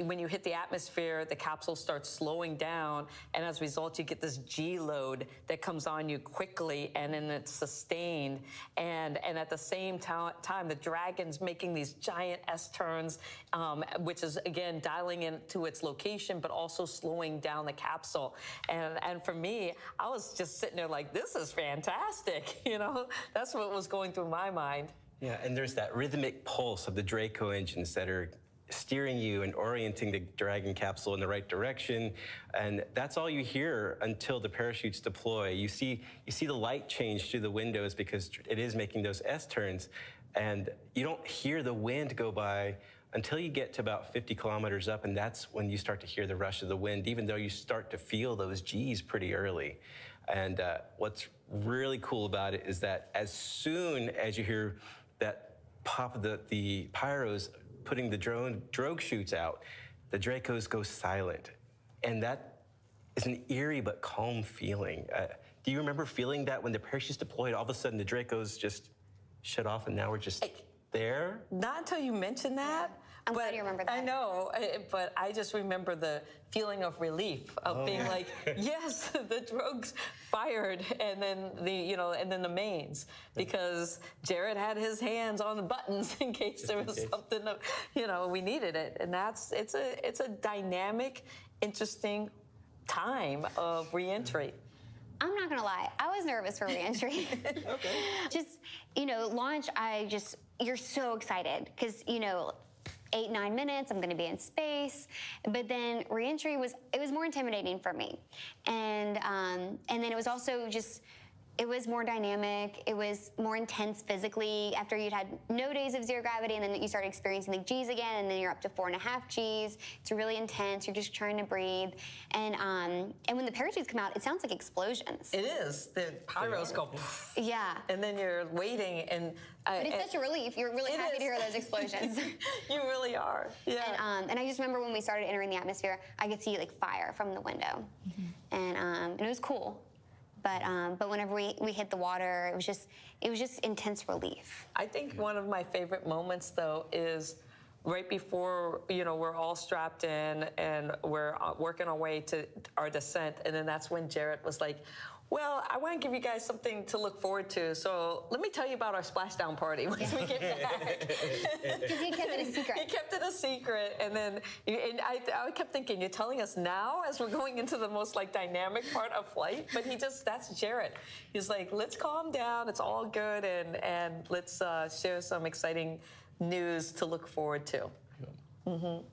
when you hit the atmosphere, the capsule starts slowing down. And as a result, you get this G load that comes on you quickly, and then it's sustained. And at the same time, the Dragon's making these giant S-turns, which is, again, dialing into its location, but also slowing down the capsule. And for me, I was just sitting there like, this is fantastic. That's what was going through my mind. Yeah, and there's that rhythmic pulse of the Draco engines that are steering you and orienting the Dragon capsule in the right direction. And that's all you hear until the parachutes deploy. You see the light change through the windows because it is making those S-turns. And you don't hear the wind go by until you get to about 50 kilometers up, and that's when you start to hear the rush of the wind, even though you start to feel those G's pretty early. And what's really cool about it is that as soon as you hear that pop of the pyros putting the drogue chutes out, the Dracos go silent. And that is an eerie but calm feeling. Do you remember feeling that when the parachutes deployed, all of a sudden the Dracos just shut off and now we're just there? Not until you mentioned that. I'm glad you remember that. I know, but I just remember the feeling of relief of being like, yes, the drogues fired, and then the mains, because Jared had his hands on the buttons in case there was something, we needed it, and it's a dynamic, interesting time of reentry. I'm not gonna lie, I was nervous for reentry. Okay. Just, launch, you're so excited, because, 8-9 minutes, I'm gonna be in space. But then reentry was more intimidating for me. And then it was also it was more dynamic. It was more intense physically after you'd had no days of zero gravity, and then you started experiencing the G's again, and then you're up to 4.5 G's. It's really intense. You're just trying to breathe. And when the parachutes come out, it sounds like explosions. It is. The pyros go, poof, yeah. and then you're waiting. But it's such a relief. You're really happy to hear those explosions. You really are. Yeah. And I just remember when we started entering the atmosphere, I could see like fire from the window, and it was cool. But whenever we hit the water, it was just intense relief. I think one of my favorite moments though is right before, we're all strapped in and we're working our way to our descent, and then that's when Jared was like, well, I want to give you guys something to look forward to, so let me tell you about our splashdown party once we get back. Because he kept it a secret. He kept it a secret, and then I kept thinking, you're telling us now as we're going into the most dynamic part of flight? But that's Jared. He's like, let's calm down, it's all good, and let's share some exciting news to look forward to. Mm-hmm.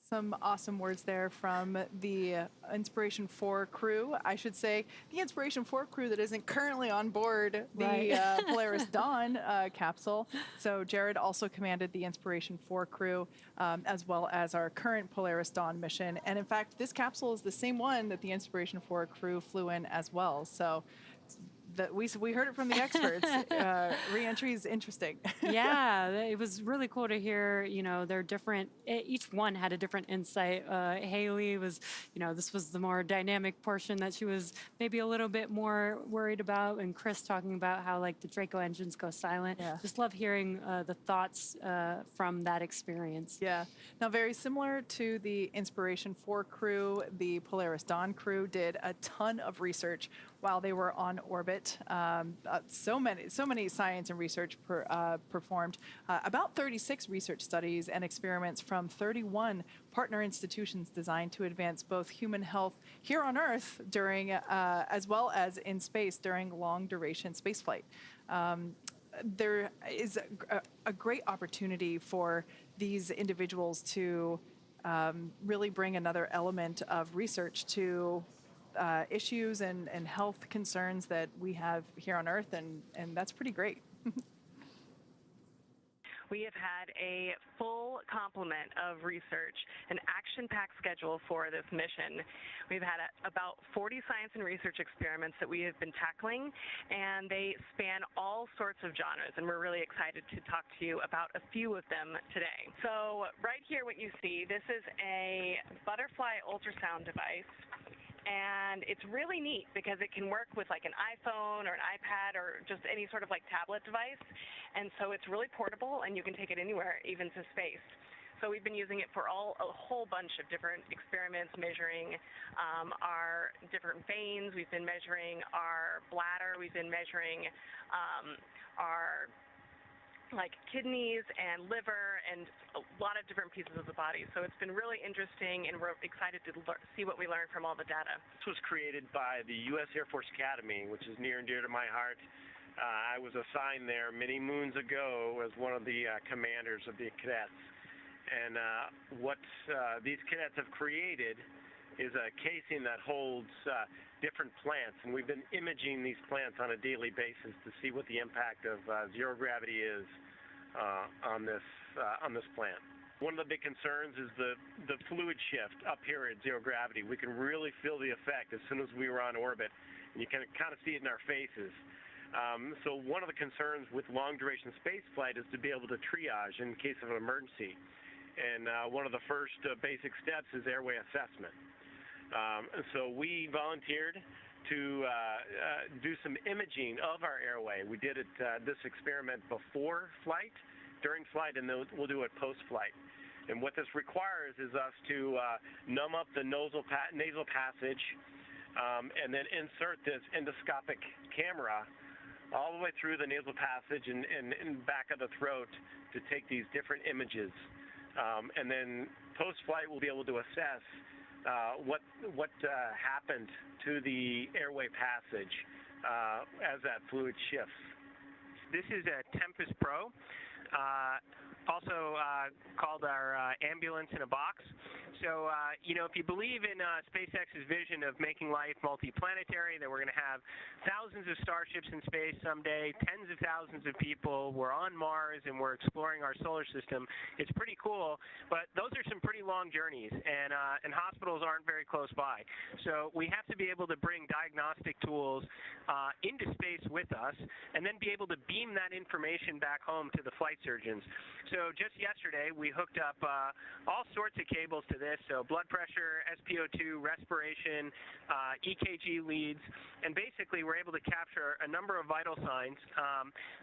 Some awesome words there from the Inspiration 4 crew. I should say the Inspiration 4 crew that isn't currently on board the Polaris Dawn capsule. So Jared also commanded the Inspiration 4 crew as well as our current Polaris Dawn mission. And in fact, this capsule is the same one that the Inspiration 4 crew flew in as well. So we heard it from the experts. Re-entry is interesting. Yeah, it was really cool to hear, their different, each one had a different insight. Haley was, this was the more dynamic portion that she was maybe a little bit more worried about, and Chris talking about how the Draco engines go silent. Yeah. Just love hearing the thoughts from that experience. Yeah. Now, very similar to the Inspiration 4 crew, the Polaris Dawn crew did a ton of research while they were on orbit. So many science and research performed. About 36 research studies and experiments from 31 partner institutions designed to advance both human health here on Earth during, as well as in space during long-duration spaceflight. There is a great opportunity for these individuals to really bring another element of research to issues and health concerns that we have here on Earth, and that's pretty great. We have had a full complement of research, an action-packed schedule for this mission. We've had about 40 science and research experiments that we have been tackling, and they span all sorts of genres, and we're really excited to talk to you about a few of them today. So right here, what you see, this is a butterfly ultrasound device. And it's really neat because it can work with an iPhone or an iPad or just any sort of tablet device. And so it's really portable, and you can take it anywhere, even to space. So we've been using it for a whole bunch of different experiments, measuring our different veins. We've been measuring our bladder. We've been measuring our kidneys and liver and a lot of different pieces of the body. So it's been really interesting, and we're excited to see what we learn from all the data. This was created by the U.S. Air Force Academy, which is near and dear to my heart. I was assigned there many moons ago as one of the commanders of the cadets. And what these cadets have created is a casing that holds different plants, and we've been imaging these plants on a daily basis to see what the impact of zero gravity is on this plant. One of the big concerns is the fluid shift up here at zero gravity. We can really feel the effect as soon as we were on orbit, and you can kind of see it in our faces. So one of the concerns with long-duration spaceflight is to be able to triage in case of an emergency. And one of the first basic steps is airway assessment. So we volunteered to do some imaging of our airway. We did this experiment before flight, during flight, and then we'll do it post-flight. And what this requires is us to numb up the nasal passage and then insert this endoscopic camera all the way through the nasal passage and back of the throat to take these different images. And then post-flight, we'll be able to assess what happened to the airway passage as that fluid shifts. This is a Tempest Pro. also called our ambulance in a box. So, if you believe in SpaceX's vision of making life multiplanetary, that we're going to have thousands of starships in space someday, tens of thousands of people, we're on Mars and we're exploring our solar system, it's pretty cool, but those are some pretty long journeys, and hospitals aren't very close by. So we have to be able to bring diagnostic tools into space with us and then be able to beam that information back home to the flight surgeons. So just yesterday, we hooked up all sorts of cables to this, so blood pressure, SpO2, respiration, EKG leads, and basically we're able to capture a number of vital signs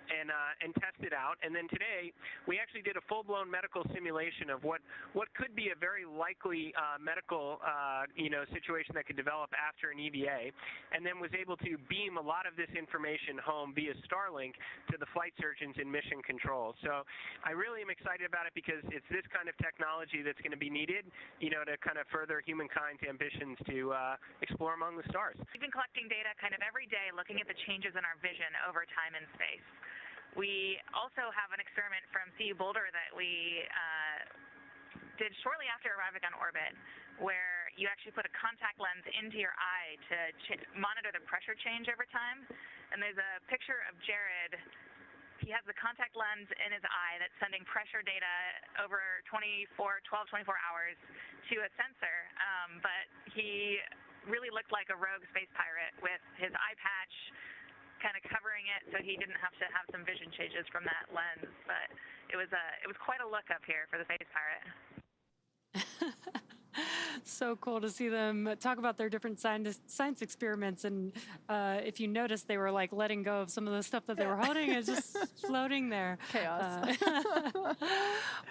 and test it out. And then today, we actually did a full-blown medical simulation of what could be a very likely medical situation that could develop after an EVA, and then was able to beam a lot of this information home via Starlink to the flight surgeons in mission control. So I really am excited about it because it's this kind of technology that's going to be needed, to kind of further humankind's ambitions to explore among the stars. We've been collecting data kind of every day, looking at the changes in our vision over time in space. We also have an experiment from CU Boulder that we did shortly after arriving on orbit, where you actually put a contact lens into your eye to monitor the pressure change over time. And there's a picture of Jared. He has the contact lens in his eye that's sending pressure data over 12, 24 hours to a sensor. But he really looked like a rogue space pirate with his eye patch kind of covering it, so he didn't have to have some vision changes from that lens. But it was quite a look up here for the space pirate. So cool to see them talk about their different science experiments. And if you notice, they were like letting go of some of the stuff that they were holding. It's just floating there. Chaos.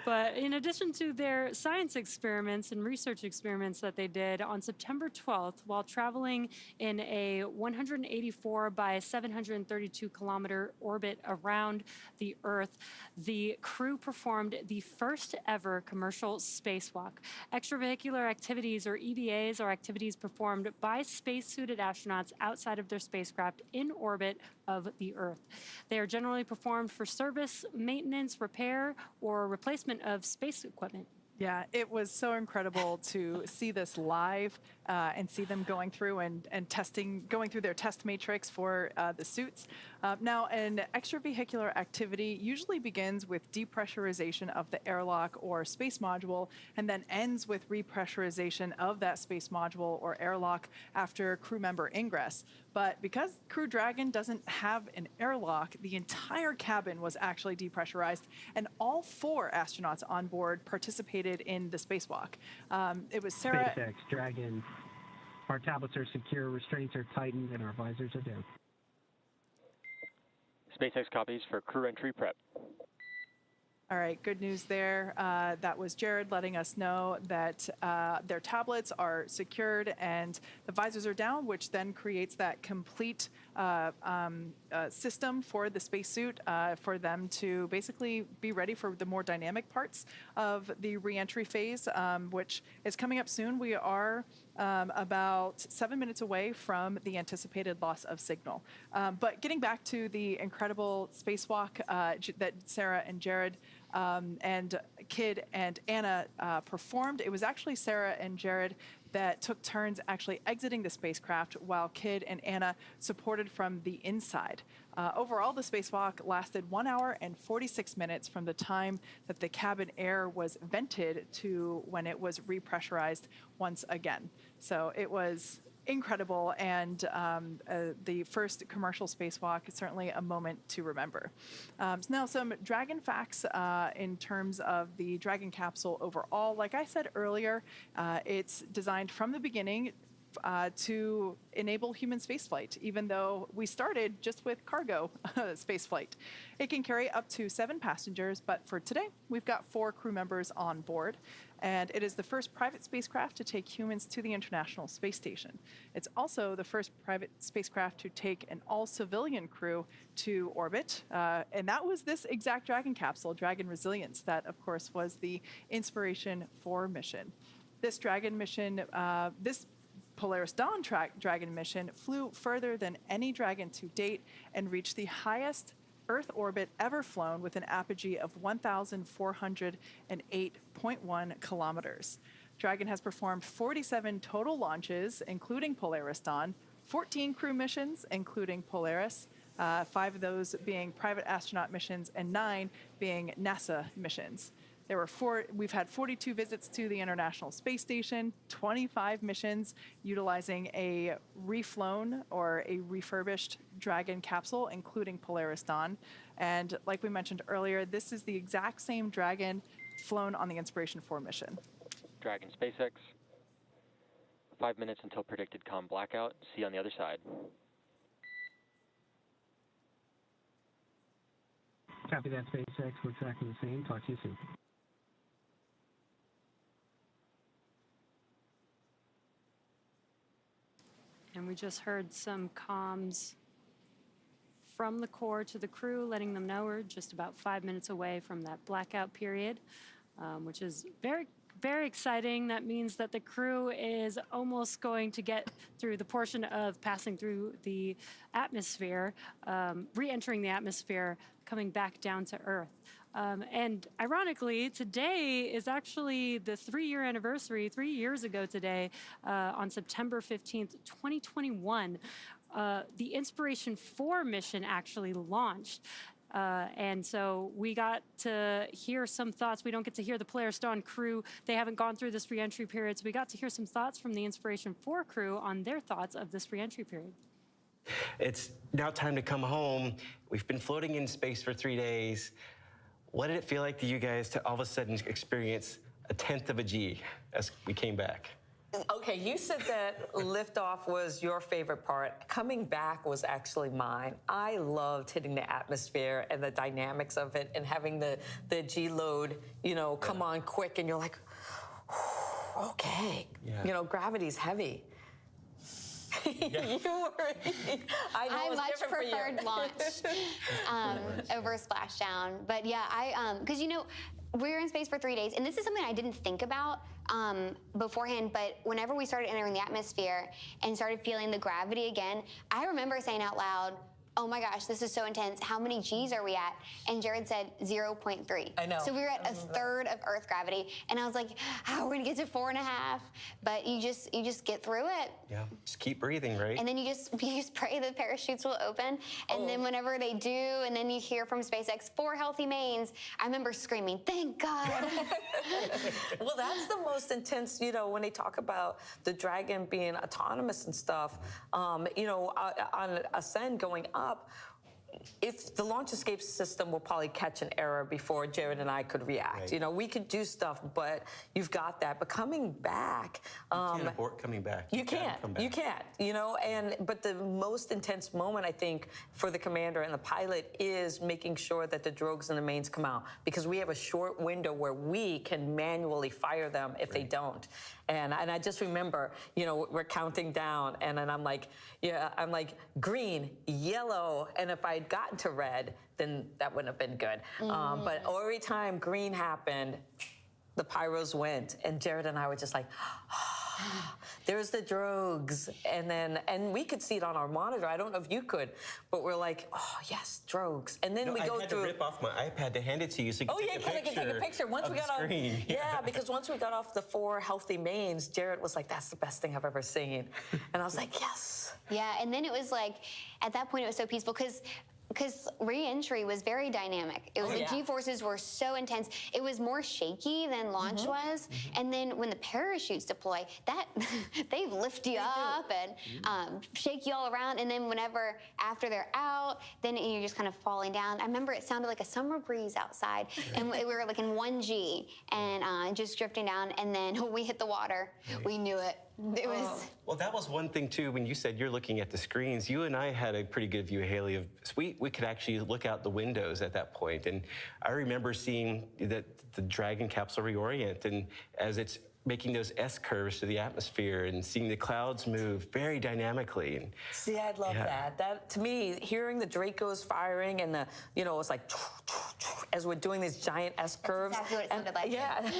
But in addition to their science experiments and research experiments that they did on September 12th, while traveling in a 184 by 732 kilometer orbit around the Earth, the crew performed the first ever commercial spacewalk. Extravehicular activities, or EVAs, are activities performed by spacesuited astronauts outside of their spacecraft in orbit of the Earth. They are generally performed for service, maintenance, repair, or replacement of space equipment. Yeah, it was so incredible to see this live and see them going through and going through their test matrix for the suits. Now, an extravehicular activity usually begins with depressurization of the airlock or space module and then ends with repressurization of that space module or airlock after crew member ingress. But because Crew Dragon doesn't have an airlock, the entire cabin was actually depressurized, and all 4 astronauts on board participated in the spacewalk. It was Sarah... SpaceX, Dragon. Our tablets are secure, restraints are tightened, and our visors are down. SpaceX copies for crew entry prep. All right, good news there. That was Jared letting us know that their tablets are secured and the visors are down, which then creates that complete system for the spacesuit for them to basically be ready for the more dynamic parts of the re-entry phase, which is coming up soon. We are about 7 minutes away from the anticipated loss of signal. But getting back to the incredible spacewalk that Sarah and Jared and Kid and Anna performed, it was actually Sarah and Jared that took turns actually exiting the spacecraft while Kid and Anna supported from the inside. Overall, the spacewalk lasted 1 hour and 46 minutes from the time that the cabin air was vented to when it was repressurized once again. So it was incredible, and the first commercial spacewalk is certainly a moment to remember. So now some Dragon facts in terms of the Dragon capsule overall. Like I said earlier, it's designed from the beginning to enable human spaceflight, even though we started just with cargo spaceflight. It can carry up to 7 passengers, but for today, we've got 4 crew members on board. And it is the first private spacecraft to take humans to the International Space Station. It's also the first private spacecraft to take an all-civilian crew to orbit. And that was this exact Dragon capsule, Dragon Resilience, that, of course, was the inspiration for mission. This Dragon mission, this Polaris Dawn Dragon mission flew further than any Dragon to date and reached the highest Earth orbit ever flown with an apogee of 1,408.1 kilometers. Dragon has performed 47 total launches, including Polaris Dawn, 14 crew missions, including Polaris, 5 of those being private astronaut missions and 9 being NASA missions. We've had 42 visits to the International Space Station, 25 missions utilizing a reflown or a refurbished Dragon capsule, including Polaris Dawn. And like we mentioned earlier, this is the exact same Dragon flown on the Inspiration 4 mission. Dragon SpaceX. 5 minutes until predicted comm blackout. See you on the other side. Copy that, SpaceX. We're tracking the same. Talk to you soon. And we just heard some comms from the core to the crew, letting them know we're just about 5 minutes away from that blackout period, which is very, very exciting. That means that the crew is almost going to get through the portion of passing through the atmosphere, re-entering the atmosphere, coming back down to Earth. And ironically, today is actually the 3-year anniversary, 3 years ago today, on September 15th, 2021, the Inspiration 4 mission actually launched. And so we got to hear some thoughts. We don't get to hear the Polaris Dawn crew. They haven't gone through this re-entry period. So we got to hear some thoughts from the Inspiration 4 crew on their thoughts of this re-entry period. It's now time to come home. We've been floating in space for 3 days. What did it feel like to you guys to all of a sudden experience a 1/10 of a G as we came back? Okay, you said that liftoff was your favorite part. Coming back was actually mine. I loved hitting the atmosphere and the dynamics of it and having the G load, come on quick, and you're like, okay, gravity's heavy. I much preferred launch over Splashdown. But yeah, because we were in space for 3 days, and this is something I didn't think about beforehand, but whenever we started entering the atmosphere and started feeling the gravity again, I remember saying out loud, oh my gosh, this is so intense. How many G's are we at? And Jared said 0.3. I know. So we were at a third of Earth gravity. And I was like, we're gonna get to 4.5. But you just get through it. Yeah, just keep breathing, right? And then you just pray the parachutes will open. And then whenever they do, and then you hear from SpaceX 4 healthy mains, I remember screaming, thank God. Well, that's the most intense, when they talk about the Dragon being autonomous and stuff, on Ascend going up, if the launch escape system will probably catch an error before Jared and I could react. Right. We could do stuff, but you've got that. But coming back, you can't abort coming back. You can't. But the most intense moment, I think, for the commander and the pilot is making sure that the drogues and the mains come out, because we have a short window where we can manually fire them if they don't. And I just remember, we're counting down, and then I'm like green, yellow, and if I'd gotten to red, then that wouldn't have been good. But every time green happened, the pyros went, and Jared and I were just like, there's the drogues. And we could see it on our monitor. I don't know if you could, but we're like, oh, yes, drogues. And then we go I had through. to rip off my iPad to hand it to you so you could take a picture. Can take a picture. Once we got off, because once we got off the 4 healthy mains, Jared was like, that's the best thing I've ever seen. And I was like, yes. Yeah, and then it was like, at that point, it was so peaceful because re-entry was very dynamic. It was the G-forces were so intense. It was more shaky than launch was. And then when the parachutes deploy, they lift you up and shake you all around. And then after they're out, then you're just kind of falling down. I remember it sounded like a summer breeze outside, and we were like in 1G and just drifting down. And then when we hit the water, we knew it. It was. Well, that was one thing too. When you said you're looking at the screens, you and I had a pretty good view, Haley. We could actually look out the windows at that point, and I remember seeing that the Dragon capsule reorient, and as it's making those S curves to the atmosphere and seeing the clouds move very dynamically. And see, I love that. That, to me, hearing the Dracos firing and the, you know, it's like as we're doing these giant S curves. That's exactly what it sounded like. Yeah,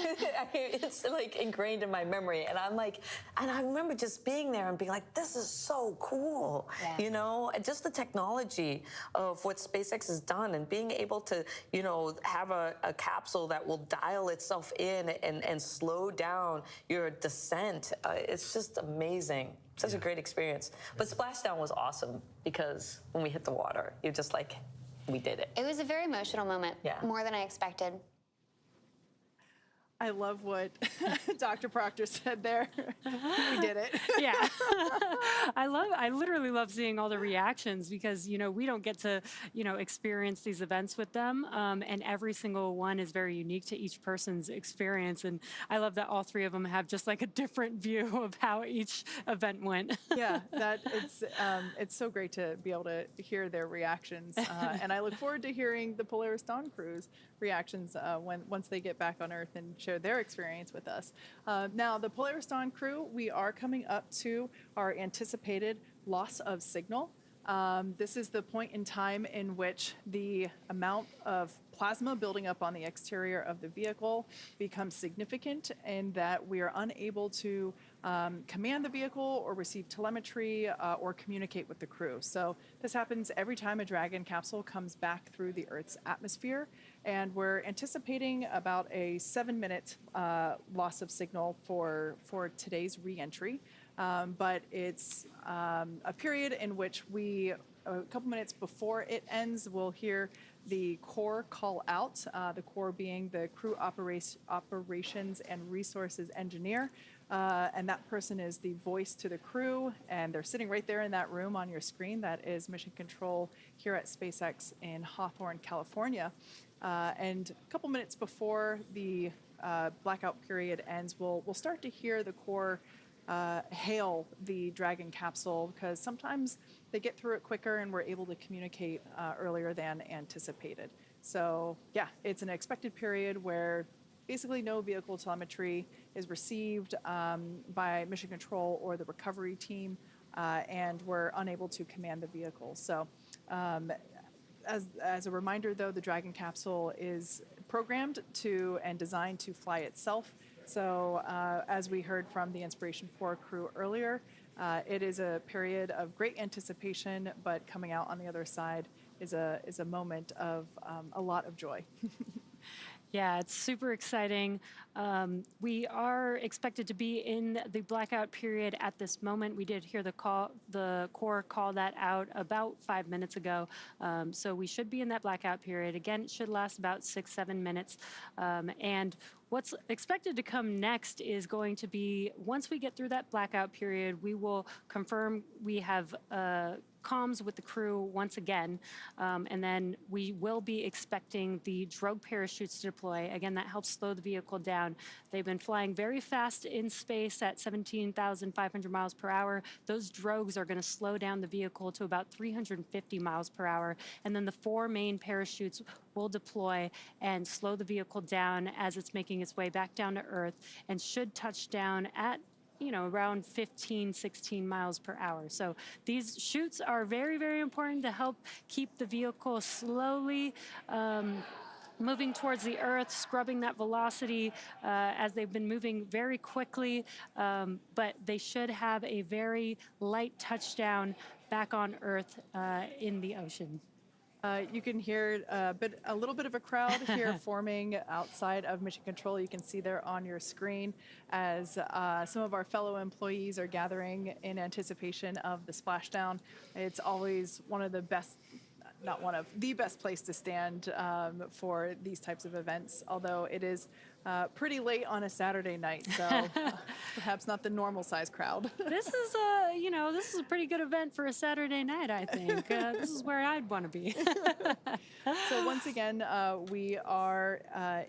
it's like ingrained in my memory. And I'm like, and I remember just being there and being like, this is so cool. You know, and just the technology of what SpaceX has done and being able to, you know, have a capsule that will dial itself in and slow down your descent. It's just amazing. Such a great experience. But Splashdown was awesome because when we hit the water, you're just like, we did it. It was a very emotional moment, more than I expected. I love what Dr. Proctor said there. We did it. Yeah. I literally love seeing all the reactions because, you know, we don't get to, you know, experience these events with them. And every single one is very unique to each person's experience. And I love that all three of them have just like a different view of how each event went. Yeah, it's so great to be able to hear their reactions. And I look forward to hearing the Polaris Dawn crew's reactions once they get back on Earth and share their experience with us. Now, the Polaris Dawn crew, we are coming up to our anticipated loss of signal. This is the point in time in which the amount of plasma building up on the exterior of the vehicle becomes significant and that we are unable to command the vehicle or receive telemetry or communicate with the crew. So this happens every time a Dragon capsule comes back through the Earth's atmosphere, and we're anticipating about a 7-minute loss of signal for today's re-entry. But it's a period in which a couple minutes before it ends, we'll hear the core call out, the core being the crew operations and resources engineer. And that person is the voice to the crew, and they're sitting right there in that room on your screen. That is Mission Control here at SpaceX in Hawthorne, California. And a couple minutes before the blackout period ends, we'll start to hear the core hail the Dragon capsule, because sometimes they get through it quicker and we're able to communicate earlier than anticipated. So yeah, it's an expected period where basically no vehicle telemetry is received by Mission Control or the recovery team, and we're unable to command the vehicle. So as a reminder, though, the Dragon capsule is programmed to and designed to fly itself. So as we heard from the Inspiration 4 crew earlier, it is a period of great anticipation, but coming out on the other side is a moment of a lot of joy. Yeah, it's super exciting. We are expected to be in the blackout period at this moment. We did hear the core call that out about 5 minutes ago. So we should be in that blackout period. Again, it should last about 6-7 minutes. And what's expected to come next is going to be, once we get through that blackout period, we will confirm we have comms with the crew once again, and then we will be expecting the drogue parachutes to deploy. Again, that helps slow the vehicle down. They've been flying very fast in space at 17,500 miles per hour. Those drogues are going to slow down the vehicle to about 350 miles per hour, and then the 4 main parachutes will deploy and slow the vehicle down as it's making its way back down to Earth, and should touch down at around 15, 16 miles per hour. So these chutes are very, very important to help keep the vehicle slowly moving towards the Earth, scrubbing that velocity as they've been moving very quickly. But they should have a very light touchdown back on Earth in the ocean. You can hear a little bit of a crowd here forming outside of Mission Control. You can see there on your screen as some of our fellow employees are gathering in anticipation of the splashdown. It's always one of the best, not one of, the best place to stand for these types of events, although it is pretty late on a Saturday night, so perhaps not the normal size crowd. This is this is a pretty good event for a Saturday night, I think. This is where I'd want to be. So once again, we are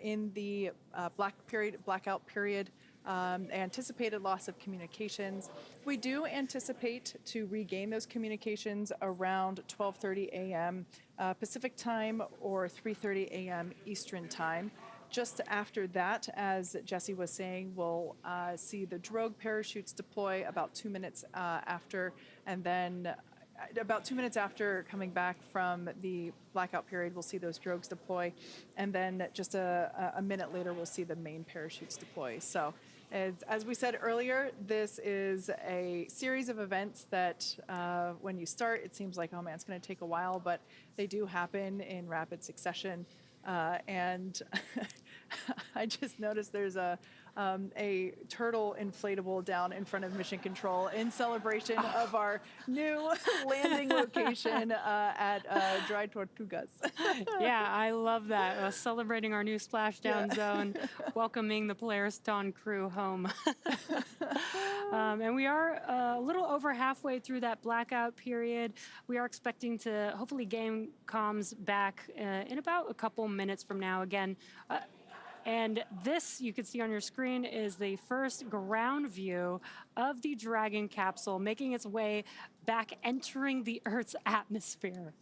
in the blackout period, anticipated loss of communications. We do anticipate to regain those communications around 12:30 a.m. Pacific time or 3:30 a.m. Eastern time. just after that, as Jesse was saying, we'll see the drogue parachutes deploy about 2 minutes after, and then about 2 minutes after coming back from the blackout period, we'll see those drogues deploy, and then just a minute later, we'll see the main parachutes deploy. So, as we said earlier, this is a series of events that when you start, it seems like, oh man, it's going to take a while, but they do happen in rapid succession. And I just noticed there's a turtle inflatable down in front of Mission Control in celebration of our new landing location at Dry Tortugas. Yeah, I love that. Celebrating our new splashdown zone, welcoming the Polaris Dawn crew home. And we are a little over halfway through that blackout period. We are expecting to hopefully gain comms back in about a couple minutes from now again. And this, you can see on your screen, is the first ground view of the Dragon capsule making its way back, entering the Earth's atmosphere.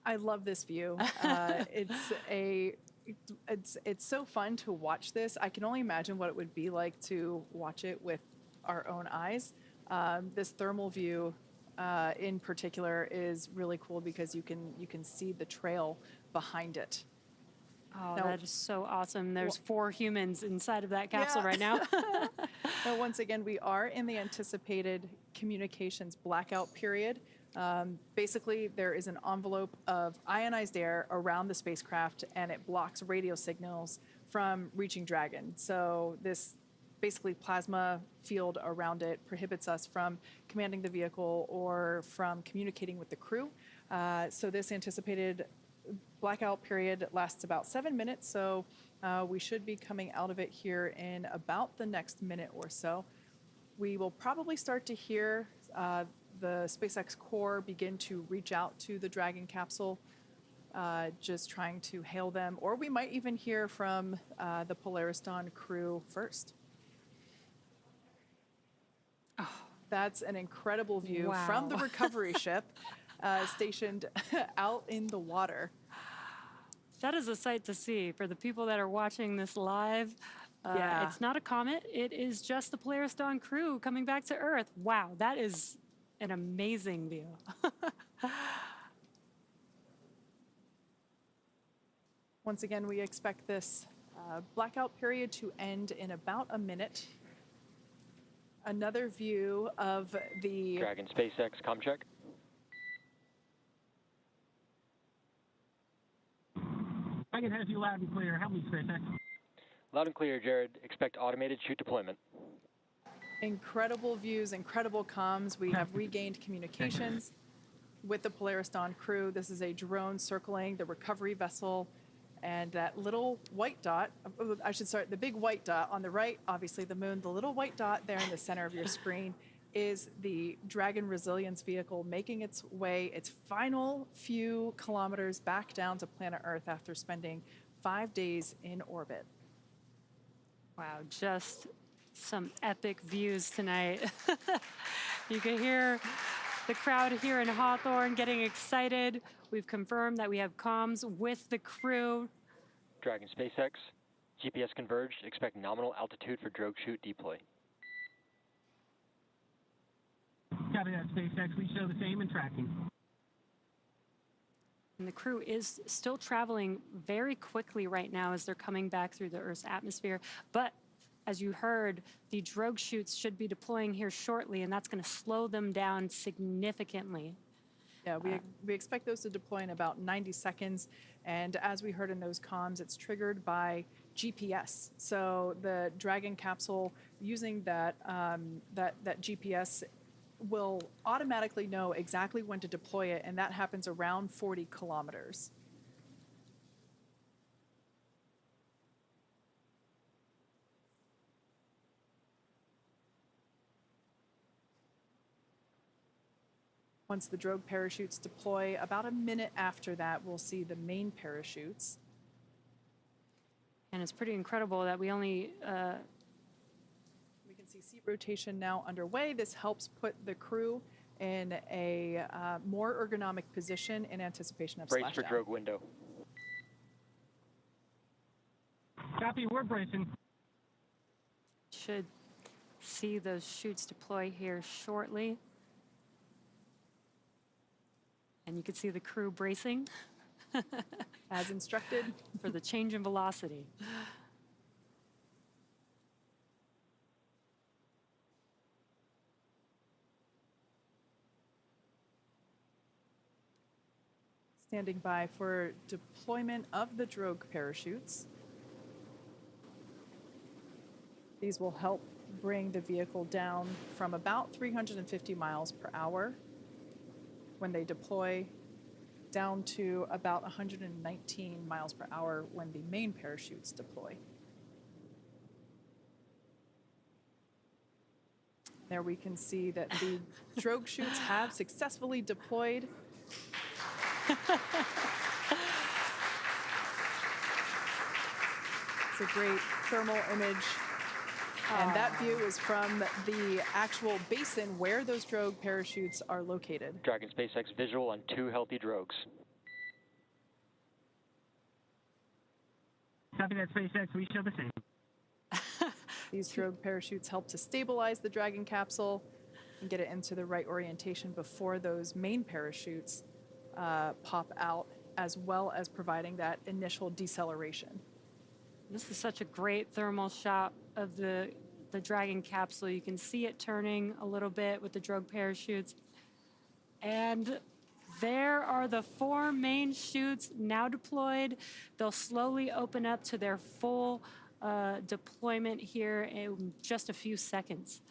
I love this view. It's so fun to watch this. I can only imagine what it would be like to watch it with our own eyes. This thermal view in particular is really cool because you can see the trail behind it. Oh, now, that is so awesome. There's 4 humans inside of that capsule right now. Now, once again, we are in the anticipated communications blackout period. Basically, there is an envelope of ionized air around the spacecraft, and it blocks radio signals from reaching Dragon. So this basically plasma field around it prohibits us from commanding the vehicle or from communicating with the crew. So this anticipated blackout period lasts about 7 minutes, so we should be coming out of it here in about the next minute or so. We will probably start to hear the SpaceX core begin to reach out to the Dragon capsule, just trying to hail them, or we might even hear from the Polaris Dawn crew first. Oh, that's an incredible view from the recovery ship stationed out in the water. That is a sight to see for the people that are watching this live. It's not a comet. It is just the Polaris Dawn crew coming back to Earth. Wow, that is an amazing view. Once again, we expect this blackout period to end in about a minute. Another view of the Dragon SpaceX comm check. I can have you loud and clear. Help me, SpaceX. Loud and clear, Jared. Expect automated chute deployment. Incredible views, incredible comms. We have regained communications with the Polaris Dawn crew. This is a drone circling the recovery vessel. And that little white dot, I should start, the big white dot on the right, obviously the moon, the little white dot there in the center of your screen is the Dragon Resilience vehicle making its way, its final few kilometers back down to planet Earth after spending 5 days in orbit. Wow, just some epic views tonight. You can hear the crowd here in Hawthorne getting excited. We've confirmed that we have comms with the crew. Dragon SpaceX, GPS converged. Expect nominal altitude for drogue chute deploy. Copy that, SpaceX. We show the same and tracking. And the crew is still traveling very quickly right now as they're coming back through the Earth's atmosphere. But as you heard, the drogue chutes should be deploying here shortly, and that's going to slow them down significantly. Yeah, we expect those to deploy in about 90 seconds. And as we heard in those comms, it's triggered by GPS. So the Dragon capsule using that GPS will automatically know exactly when to deploy it, and that happens around 40 kilometers. Once the drogue parachutes deploy, about a minute after that, we'll see the main parachutes. And it's pretty incredible that we only... We can see seat rotation now underway. This helps put the crew in a more ergonomic position in anticipation of Brace splashdown. for drogue window. Copy, we're bracing. Should see those chutes deploy here shortly. And you can see the crew bracing. As instructed. For the change in velocity. Standing by for deployment of the drogue parachutes. These will help bring the vehicle down from about 350 miles per hour when they deploy down to about 119 miles per hour when the main parachutes deploy. There we can see that the drogue chutes have successfully deployed. It's a great thermal image. And that view is from the actual basin where those drogue parachutes are located. Dragon SpaceX visual on 2 healthy drogues. Copy that, SpaceX. We show the same. These drogue parachutes help to stabilize the Dragon capsule and get it into the right orientation before those main parachutes pop out, as well as providing that initial deceleration. This is such a great thermal shot of the Dragon capsule. You can see it turning a little bit with the drogue parachutes. And there are the 4 main chutes now deployed. They'll slowly open up to their full deployment here in just a few seconds.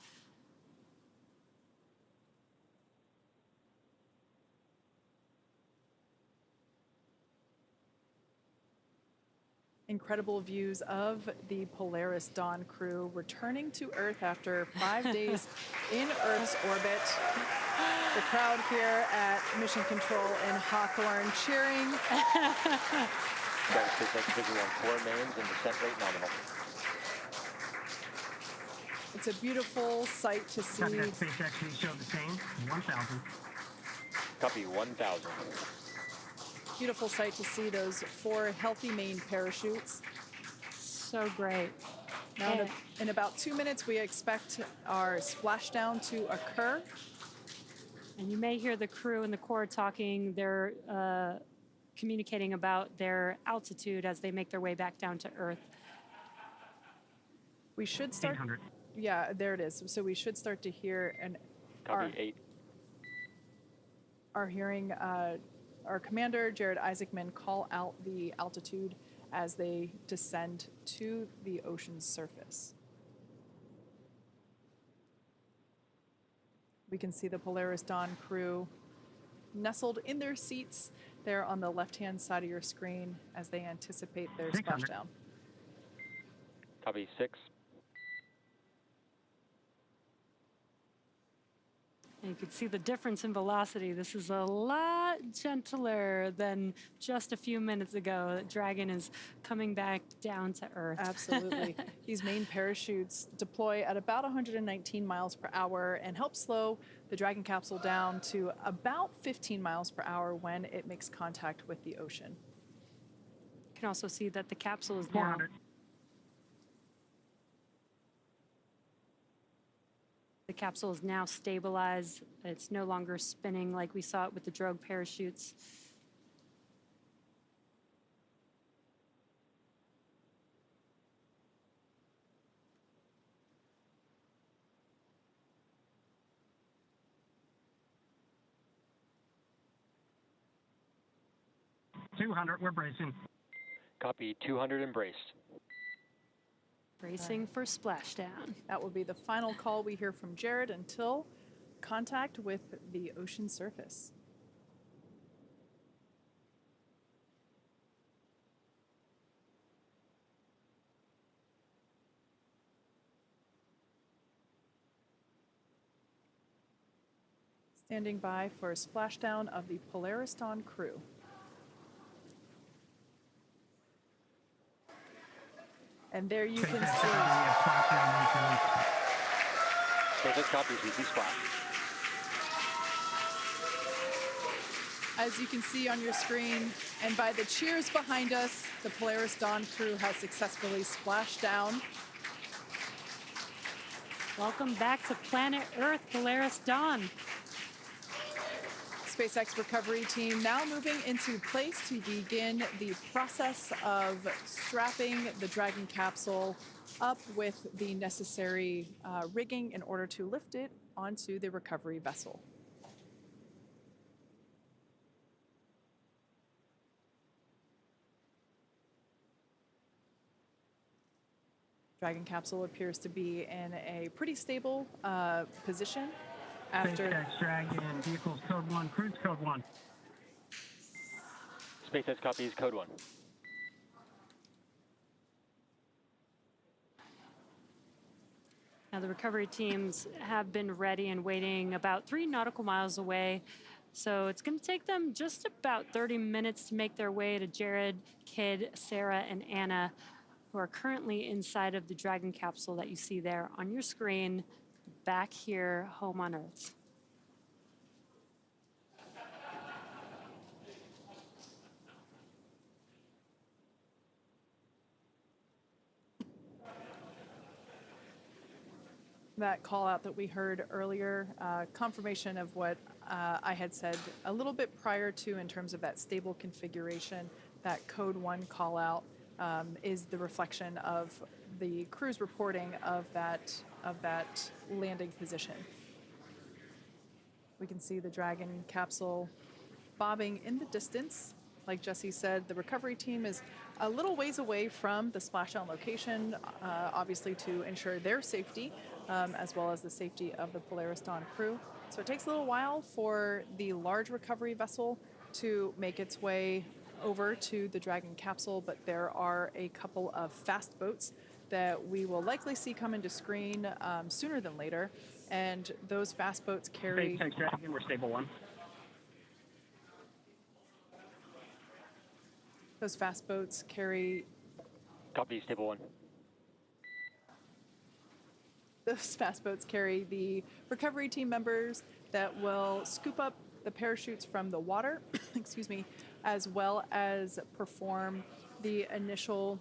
Incredible views of the Polaris Dawn crew returning to Earth after 5 days in Earth's orbit. The crowd here at Mission Control in Hawthorne cheering. Dragon SpaceX visual on 4 mains and descent rate nominal. It's a beautiful sight to see. Copy that, SpaceX. We show the same. 1,000. Copy 1,000. Beautiful sight to see those 4 healthy main parachutes. So great. Now in about 2 minutes, we expect our splashdown to occur. And you may hear the crew and the Corps talking. They're communicating about their altitude as they make their way back down to Earth. We should start. 800. Yeah, there it is. So we should start to hear Copy 8. Are hearing our commander, Jared Isaacman, call out the altitude as they descend to the ocean's surface. We can see the Polaris Dawn crew nestled in their seats there on the left-hand side of your screen as they anticipate their 600. splashdown. Copy 6. And you can see the difference in velocity. This is a lot gentler than just a few minutes ago. Dragon is coming back down to Earth. Absolutely. These main parachutes deploy at about 119 miles per hour and help slow the Dragon capsule down to about 15 miles per hour when it makes contact with the ocean. You can also see that the capsule is now 400. The capsule is now stabilized. It's no longer spinning like we saw it with the drogue parachutes. We're bracing. Copy 200 embraced. Bracing for splashdown. That will be the final call we hear from Jared until contact with the ocean surface. Standing by for a splashdown of the Polaris Dawn crew. And there you can see. SpaceX copies, we see splash. As you can see on your screen, and by the cheers behind us, the Polaris Dawn crew has successfully splashed down. Welcome back to planet Earth, Polaris Dawn. SpaceX recovery team now moving into place to begin the process of strapping the Dragon capsule up with the necessary rigging in order to lift it onto the recovery vessel. Dragon capsule appears to be in a pretty stable position after... SpaceX Dragon, vehicles code 1, cruise code 1. SpaceX copies code 1. Now the recovery teams have been ready and waiting about 3 nautical miles away. So it's going to take them just about 30 minutes to make their way to Jared, Kid, Sarah, and Anna, who are currently inside of the Dragon capsule that you see there on your screen, back here, home on Earth. That call out that we heard earlier, confirmation of what I had said a little bit prior to in terms of that stable configuration, that code 1 call out is the reflection of the crew's reporting of that landing position. We can see the Dragon capsule bobbing in the distance. Like Jesse said, the recovery team is a little ways away from the splashdown location, obviously to ensure their safety, as well as the safety of the Polaris Dawn crew. So it takes a little while for the large recovery vessel to make its way over to the Dragon capsule, but there are a couple of fast boats that we will likely see come into screen sooner than later, and those fast boats carry... SpaceX Dragon, we're stable 1. Those fast boats carry... Copy, stable 1. Those fast boats carry the recovery team members that will scoop up the parachutes from the water, excuse me, as well as perform the initial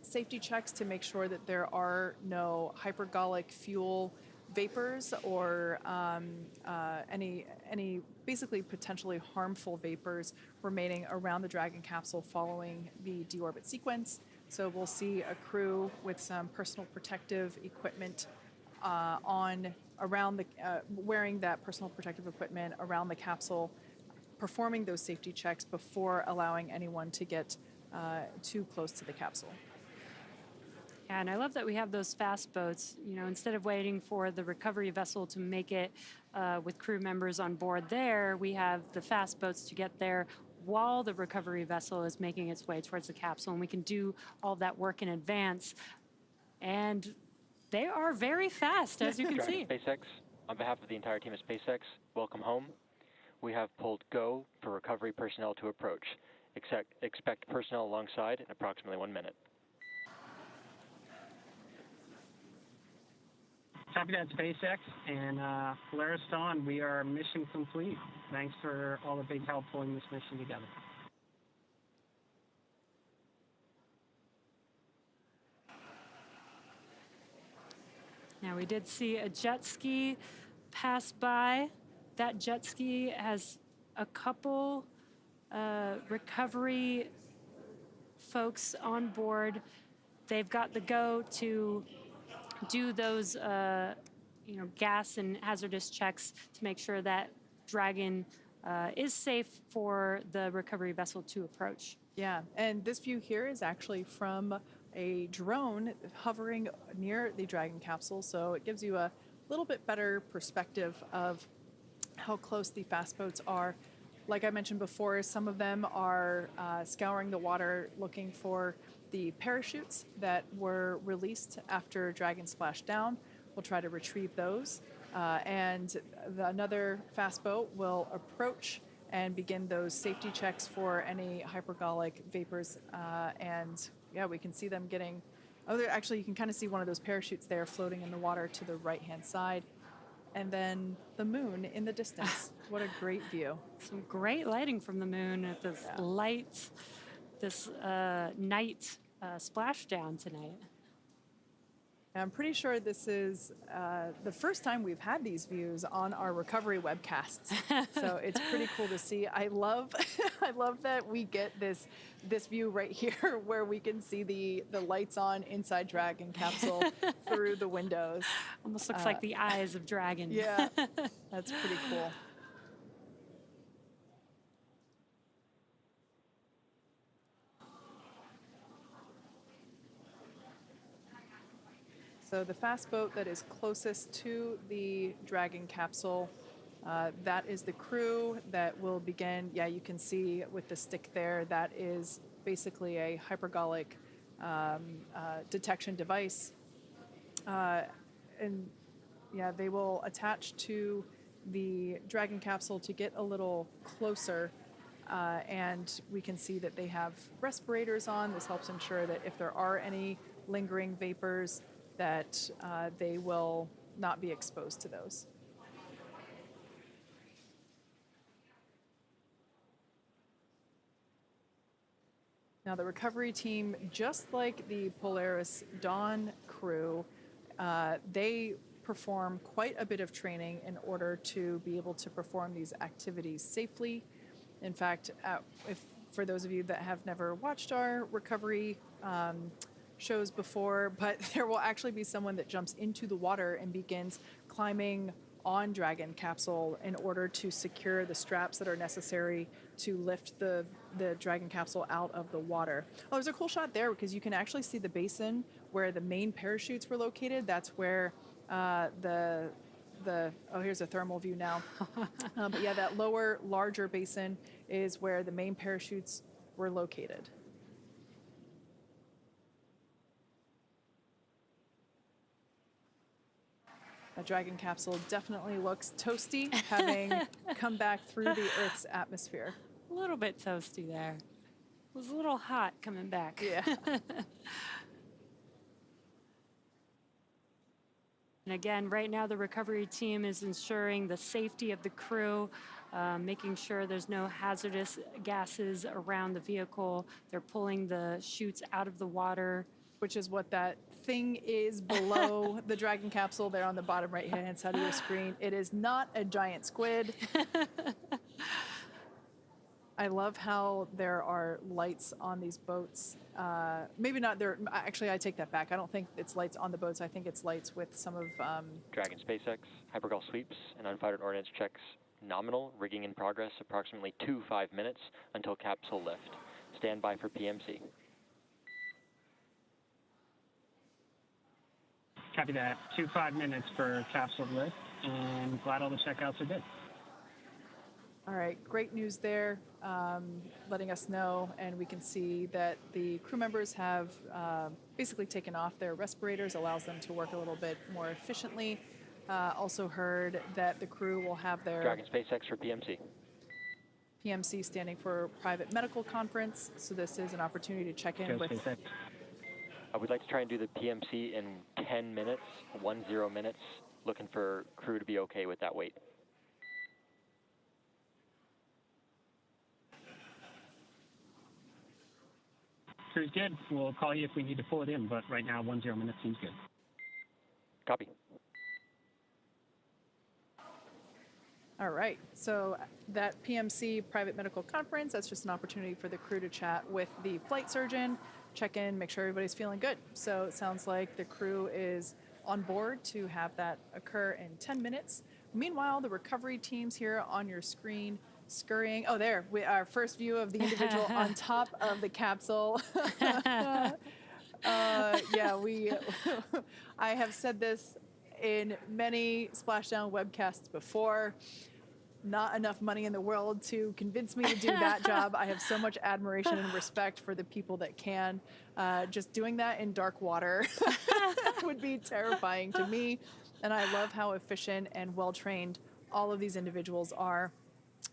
safety checks to make sure that there are no hypergolic fuel vapors or any basically potentially harmful vapors remaining around the Dragon capsule following the deorbit sequence. So we'll see a crew with some personal protective equipment wearing that personal protective equipment around the capsule, performing those safety checks before allowing anyone to get too close to the capsule. Yeah, and I love that we have those fast boats. You know, instead of waiting for the recovery vessel to make it with crew members on board there, we have the fast boats to get there while the recovery vessel is making its way towards the capsule, and we can do all that work in advance. And they are very fast, as you can see. SpaceX, on behalf of the entire team of SpaceX, welcome home. We have pulled go for recovery personnel to approach. Expect personnel alongside in approximately 1 minute. Copy that, SpaceX, and Polaris Dawn, we are mission complete. Thanks for all the big help pulling this mission together. Now, we did see a jet ski pass by. That jet ski has a couple recovery folks on board. They've got the go to do those gas and hazardous checks to make sure that Dragon is safe for the recovery vessel to approach. Yeah, and this view here is actually from a drone hovering near the Dragon capsule, so it gives you a little bit better perspective of how close the fast boats are. Like I mentioned before, some of them are scouring the water looking for the parachutes that were released after Dragon splashed down. We'll try to retrieve those. And another fast boat will approach and begin those safety checks for any hypergolic vapors. And yeah, we can see them getting, actually you can kind of see one of those parachutes there floating in the water to the right-hand side. and then the moon in the distance. What a great view. Some great lighting from the moon at this light, this night splashdown tonight. I'm pretty sure this is the first time we've had these views on our recovery webcasts. So it's pretty cool to see. I love that we get this view right here where we can see the lights on inside Dragon capsule through the windows. Almost looks like the eyes of Dragon. Yeah, that's pretty cool. So the fast boat that is closest to the Dragon capsule, that is the crew that will begin. Yeah, you can see with the stick there, that is basically a hypergolic detection device. And yeah, they will attach to the Dragon capsule to get a little closer. And we can see that they have respirators on. This helps ensure that if there are any lingering vapors, that they will not be exposed to those. Now the recovery team, just like the Polaris Dawn crew, they perform quite a bit of training in order to be able to perform these activities safely. In fact, for those of you that have never watched our recovery shows before, but there will actually be someone that jumps into the water and begins climbing on Dragon capsule in order to secure the straps that are necessary to lift the Dragon capsule out of the water. Oh, there's a cool shot there because you can actually see the basin where the main parachutes were located. That's where oh, here's a thermal view now. But yeah, that lower, larger basin is where the main parachutes were located. A Dragon capsule definitely looks toasty, having come back through the Earth's atmosphere. A little bit toasty there. It was a little hot coming back. Yeah. And again, right now the recovery team is ensuring the safety of the crew, making sure there's no hazardous gases around the vehicle. They're pulling the chutes out of the water. Which is what that thing is below the Dragon capsule there on the bottom right-hand side of your screen. It is not a giant squid. I love how there are lights on these boats. Maybe not there. Actually, I take that back. I don't think it's lights on the boats. I think it's lights with some of... Dragon SpaceX, hypergol sweeps, and unfired ordnance checks nominal, rigging in progress, approximately 5 minutes until capsule lift. Stand by for PMC. Copy that. 5 minutes for capsule lift, and glad all the checkouts are good. All right, great news there, letting us know, and we can see that the crew members have basically taken off their respirators, allows them to work a little bit more efficiently. Also heard that the crew will have their... Dragon SpaceX for PMC. PMC standing for Private Medical Conference, so this is an opportunity to check in with... SpaceX. We'd like to try and do the PMC in 10 minutes, 10 minutes, looking for crew to be okay with that wait. Crew's good. We'll call you if we need to pull it in, but right now 10 minutes seems good. Copy. All right, so that PMC Private Medical Conference, that's just an opportunity for the crew to chat with the flight surgeon, check in, make sure everybody's feeling good. So it sounds like the crew is on board to have that occur in 10 minutes. Meanwhile, the recovery team's here on your screen scurrying. Oh, there, our first view of the individual on top of the capsule. Yeah, I have said this in many Splashdown webcasts before. Not enough money in the world to convince me to do that job. I have so much admiration and respect for the people that can. Just doing that in dark water would be terrifying to me. And I love how efficient and well-trained all of these individuals are.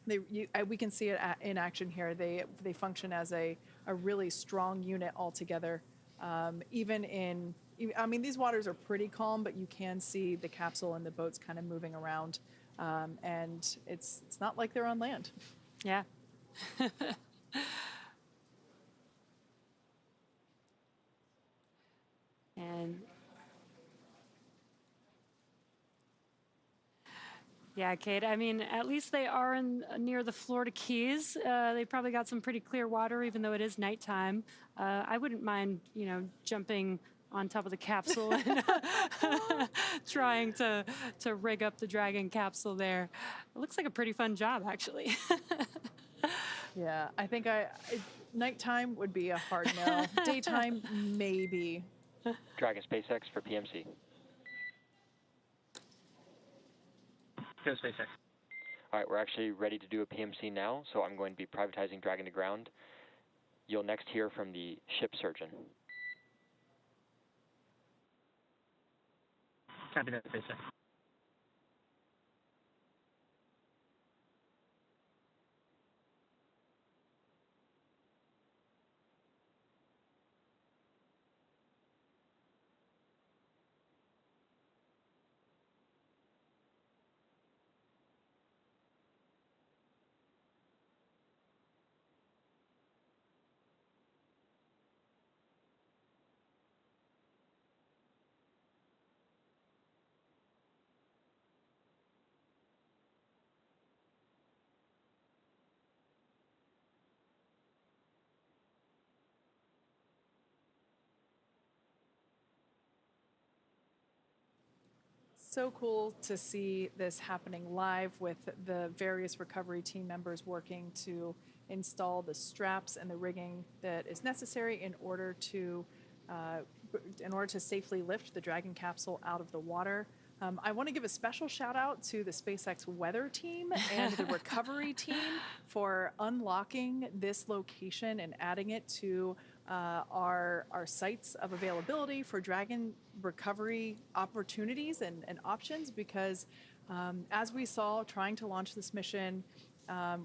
We can see it in action here. They function as a really strong unit altogether. even in, I mean, these waters are pretty calm, but you can see the capsule and the boats kind of moving around, and it's not like they're on land. Yeah. And yeah, Kate, I mean, at least they are near the Florida Keys. They probably got some pretty clear water, even though it is nighttime. I wouldn't mind, jumping on top of the capsule and trying to rig up the Dragon capsule there. It looks like a pretty fun job, actually. Yeah, I think nighttime would be a hard no. Daytime, maybe. Dragon SpaceX for PMC. Go SpaceX. All right, we're actually ready to do a PMC now, so I'm going to be privatizing Dragon to ground. You'll next hear from the ship surgeon. Copy that, SpaceX. So cool to see this happening live with the various recovery team members working to install the straps and the rigging that is necessary in order to safely lift the Dragon capsule out of the water. I want to give a special shout out to the SpaceX weather team and the recovery team for unlocking this location and adding it to our sites of availability for Dragon recovery opportunities and options, because as we saw trying to launch this mission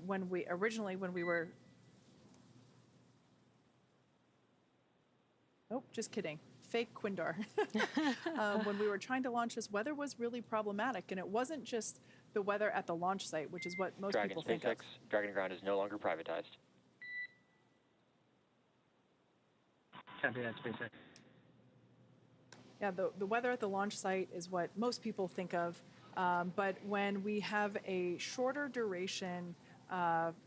when we were oh, just kidding. Fake Quindar. When we were trying to launch this, weather was really problematic, and it wasn't just the weather at the launch site, which is what most Dragon people SpaceX, think of. Dragon ground is no longer privatized. Copy that, SpaceX. Yeah, the weather at the launch site is what most people think of, but when we have a shorter duration,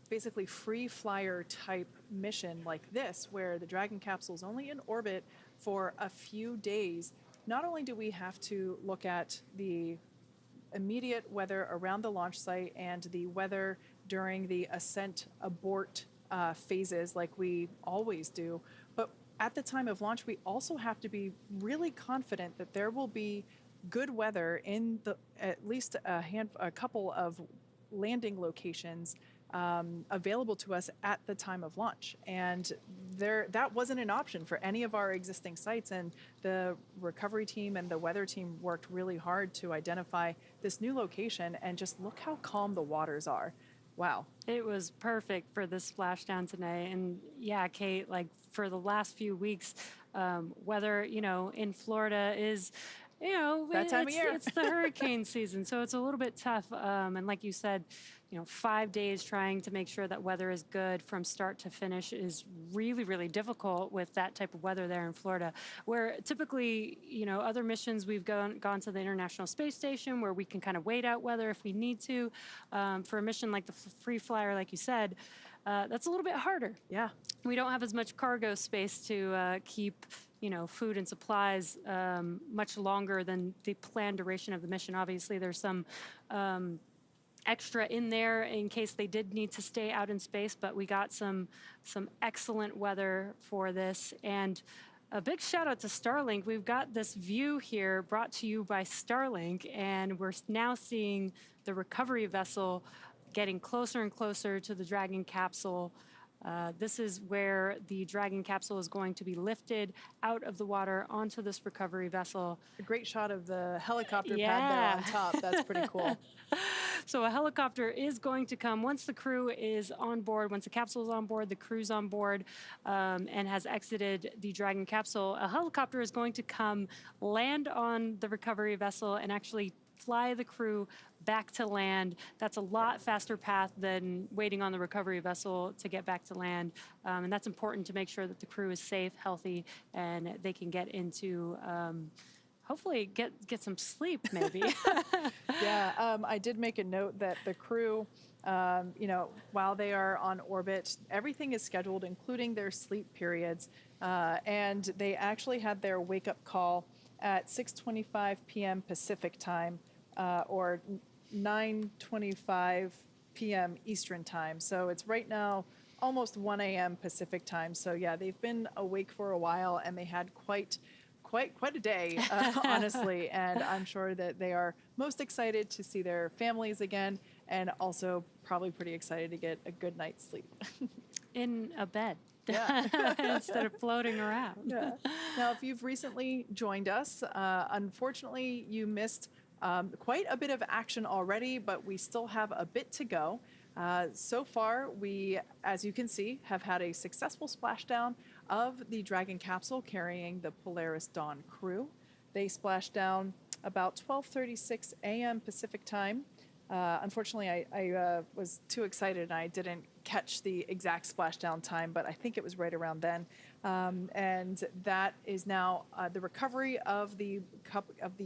basically free flyer type mission like this, where the Dragon capsule is only in orbit for a few days, not only do we have to look at the immediate weather around the launch site and the weather during the ascent abort phases like we always do, but at the time of launch, we also have to be really confident that there will be good weather in at least a couple of landing locations available to us at the time of launch. And that wasn't an option for any of our existing sites, and the recovery team and the weather team worked really hard to identify this new location, and just look how calm the waters are. Wow. It was perfect for this splashdown today. And yeah, Kate, like for the last few weeks, weather, in Florida is, that time of year. It's the hurricane season, so it's a little bit tough. And like you said, 5 days trying to make sure that weather is good from start to finish is really, really difficult with that type of weather there in Florida. Where typically, other missions we've gone to the International Space Station where we can kind of wait out weather if we need to. For a mission like the Free Flyer, like you said, that's a little bit harder. Yeah. We don't have as much cargo space to keep food and supplies much longer than the planned duration of the mission. Obviously, there's some extra in there in case they did need to stay out in space, but we got some excellent weather for this. And a big shout out to Starlink. We've got this view here brought to you by Starlink, and we're now seeing the recovery vessel getting closer and closer to the Dragon capsule. This is where the Dragon capsule is going to be lifted out of the water onto this recovery vessel. A great shot of the helicopter pad there on top. That's pretty cool. So a helicopter is going to come once the crew is on board, once the capsule is on board, the crew's on board, and has exited the Dragon capsule. A helicopter is going to come land on the recovery vessel and actually fly the crew back to land. That's a lot faster path than waiting on the recovery vessel to get back to land. And that's important to make sure that the crew is safe, healthy, and they can get into, hopefully get some sleep maybe. Yeah, I did make a note that the crew, you know, while they are on orbit, everything is scheduled, including their sleep periods. And they actually had their wake-up call at 6:25 p.m. Pacific time, or 9:25 p.m. Eastern time. So it's right now almost 1 a.m. Pacific time. So yeah, they've been awake for a while, and they had quite a day, honestly. And I'm sure that they are most excited to see their families again, and also probably pretty excited to get a good night's sleep. In a bed. Yeah. Instead of floating around. Yeah. Now, if you've recently joined us, unfortunately, you missed quite a bit of action already, but we still have a bit to go. So far, we, as you can see, have had a successful splashdown of the Dragon capsule carrying the Polaris Dawn crew. They splashed down about 12:36 a.m. Pacific time. Unfortunately, I was too excited and I didn't catch the exact splashdown time, but I think it was right around then. And that is now the recovery of the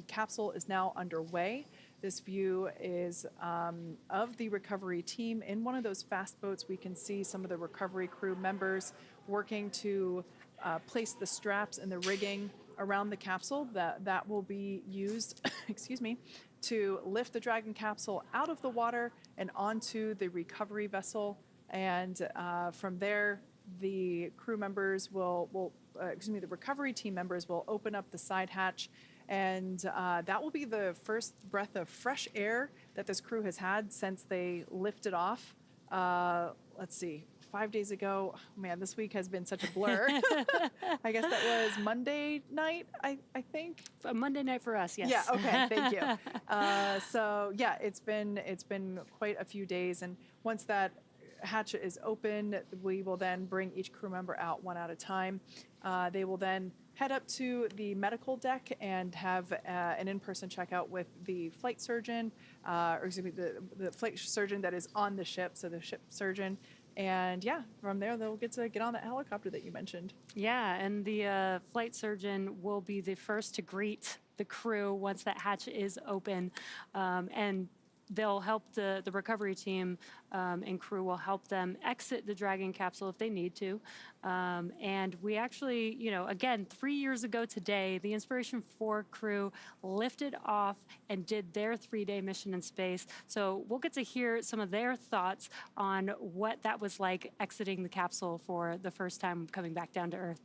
capsule is now underway. This view is of the recovery team in one of those fast boats. We can see some of the recovery crew members working to place the straps and the rigging around the capsule that will be used, excuse me, to lift the Dragon capsule out of the water and onto the recovery vessel. And from there, the crew members the recovery team members will open up the side hatch, and that will be the first breath of fresh air that this crew has had since they lifted off. Let's see, 5 days ago. Oh, man, this week has been such a blur. I guess that was Monday night, I think. A Monday night for us, yes. Yeah, okay, thank you. So yeah, it's been quite a few days, and once that hatch is open, we will then bring each crew member out one at a time. They will then head up to the medical deck and have an in-person checkout with the flight surgeon, or excuse me, the flight surgeon that is on the ship, so the ship surgeon. And yeah, from there they'll get on that helicopter that you mentioned. Yeah, and the flight surgeon will be the first to greet the crew once that hatch is open, and they'll help the recovery team and crew will help them exit the Dragon capsule if they need to. And we actually, you know, again, 3 years ago today, the Inspiration 4 crew lifted off and did their 3-day mission in space. So we'll get to hear some of their thoughts on what that was like exiting the capsule for the first time coming back down to Earth.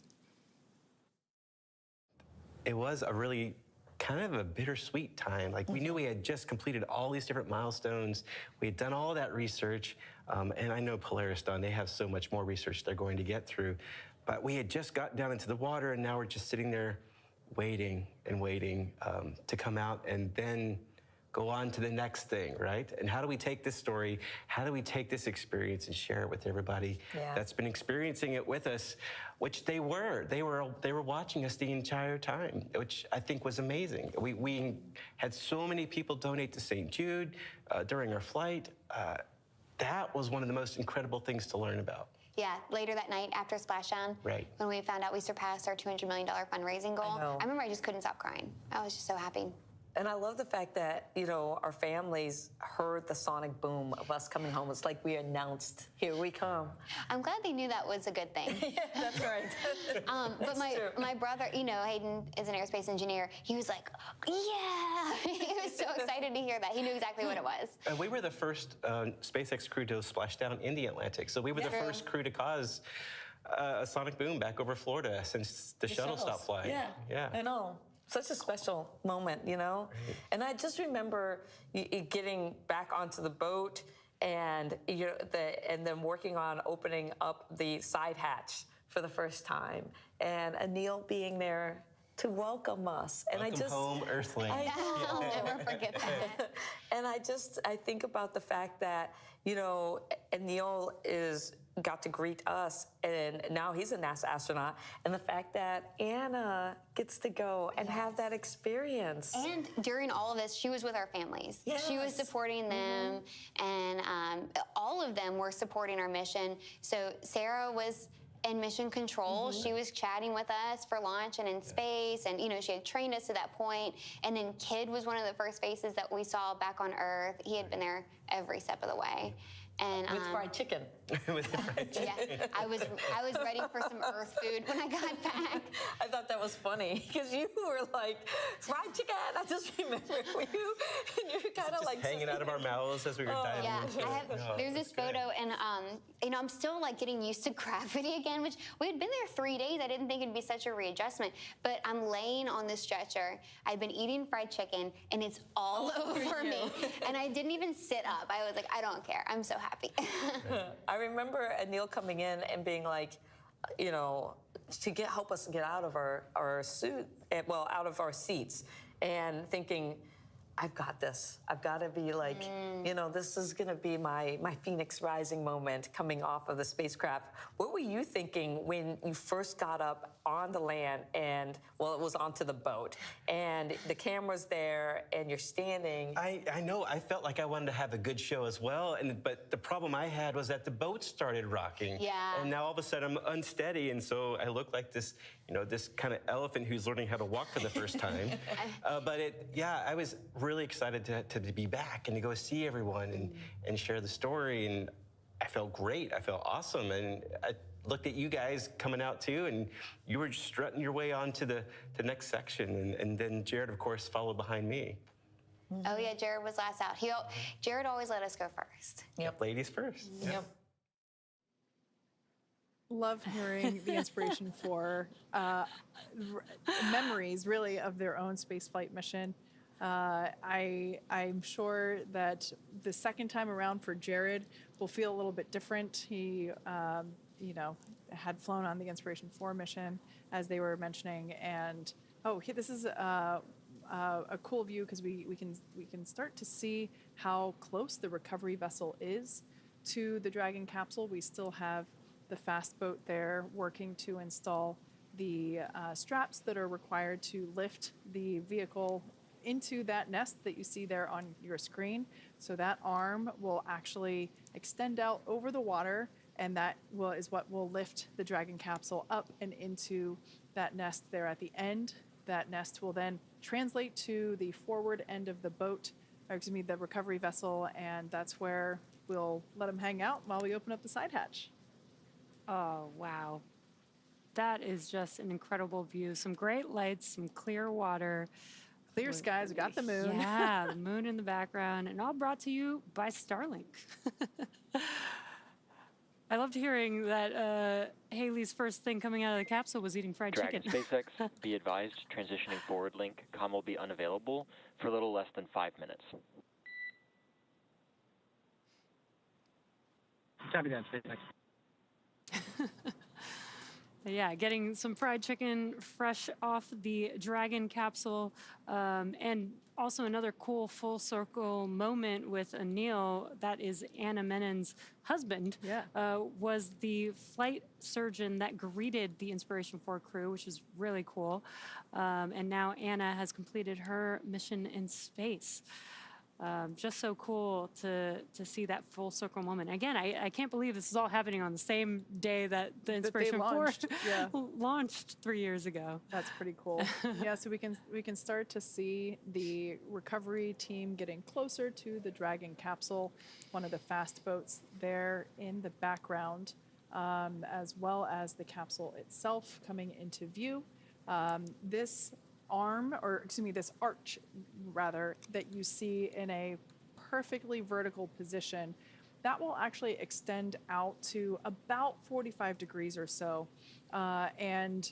It was a really kind of a bittersweet time. Like, we knew we had just completed all these different milestones. We had done all that research, and I know Polaris Dawn, they have so much more research they're going to get through. But we had just got down into the water, and now we're just sitting there waiting and waiting to come out and then go on to the next thing, right? And how do we take this story, how do we take this experience and share it with everybody that's been experiencing it with us, which they were watching us the entire time, which I think was amazing. We had so many people donate to St. Jude during our flight. That was one of the most incredible things to learn about. Yeah, later that night after Splashdown, when we found out we surpassed our $200 million fundraising goal, I remember I just couldn't stop crying. I was just so happy. And I love the fact that, you know, our families heard the sonic boom of us coming home. It's like we announced, here we come. I'm glad they knew that was a good thing. Yeah, that's right. But my brother, you know, Hayden is an aerospace engineer. He was like, yeah. He was so excited to hear that. He knew exactly what it was. We were the first SpaceX crew to splash down in the Atlantic. So we were the first crew to cause a sonic boom back over Florida since the shuttle stopped flying. Yeah, I know. Such a special moment, you know? Right. And I just remember getting back onto the boat and and then working on opening up the side hatch for the first time. And Anil being there to welcome us. And Welcome home, Earthling. I'll never forget that. And I think about the fact that, you know, Neil got to greet us, and now he's a NASA astronaut, and the fact that Anna gets to go and have that experience. And during all of this, she was with our families. Yes. She was supporting them, and all of them were supporting our mission. So Sarah was in mission control. She was chatting with us for launch and in space, and you know, she had trained us to that point. And then Kid was one of the first faces that we saw back on Earth. He had been there every step of the way. And, with fried chicken. With the fried chicken. Yeah, I was ready for some Earth food when I got back. I thought that was funny because you were like, fried chicken. I just remember you, and you're kind of like hanging out of our mouths as we were diving. Yeah, there's this photo, and you know, I'm still like getting used to gravity again, which we had been there 3 days. I didn't think it'd be such a readjustment, but I'm laying on this stretcher. I've been eating fried chicken, and it's all over me, and I didn't even sit up. I was like, I don't care. I'm so happy. I remember Neil coming in and being like, you know, to help us get out of our suit, well, out of our seats, and thinking, I've got this. I've got to be like, you know, this is going to be my Phoenix Rising moment coming off of the spacecraft. What were you thinking when you first got up on the land and, well, it was onto the boat, and the camera's there, and you're standing? I know. I felt like I wanted to have a good show as well, but the problem I had was that the boat started rocking. Yeah. And now all of a sudden I'm unsteady, and so I look like this, you know, this kind of elephant who's learning how to walk for the first time. I was really excited to be back and to go see everyone and share the story, and I felt great. I felt awesome, and I looked at you guys coming out too, and you were just strutting your way on to the next section, and then Jared, of course, followed behind me. Oh yeah, Jared was last out. Jared always let us go first. Yep. Ladies first. Yep. Love hearing the inspiration for memories, really, of their own spaceflight mission. I'm sure that the second time around for Jared will feel a little bit different. He, you know, had flown on the Inspiration 4 mission, as they were mentioning, and this is a cool view because we can start to see how close the recovery vessel is to the Dragon capsule. We still have the fast boat there working to install the straps that are required to lift the vehicle into that nest that you see there on your screen. So that arm will actually extend out over the water, and that is what will lift the Dragon capsule up and into that nest there at the end. That nest will then translate to the forward end of the boat, or excuse me, the recovery vessel, and that's where we'll let them hang out while we open up the side hatch. Oh, wow. That is just an incredible view. Some great lights, some clear water. Clear skies, we got the moon. Yeah, the moon in the background, and all brought to you by Starlink. I loved hearing that Haley's first thing coming out of the capsule was eating fried Dragon chicken. SpaceX, be advised, transitioning forward link. Comm will be unavailable for a little less than 5 minutes. Copy that, SpaceX. Yeah, getting some fried chicken fresh off the Dragon capsule. And also another cool full circle moment with Anil, that is Anna Menon's husband, was the flight surgeon that greeted the Inspiration 4 crew, which is really cool. And now Anna has completed her mission in space. Just so cool to see that full circle moment. Again, I can't believe this is all happening on the same day that the Inspiration 4 launched 3 years ago. That's pretty cool. Yeah, so we can start to see the recovery team getting closer to the Dragon capsule, one of the fast boats there in the background, as well as the capsule itself coming into view. This arch, rather, that you see in a perfectly vertical position, that will actually extend out to about 45 degrees or so. And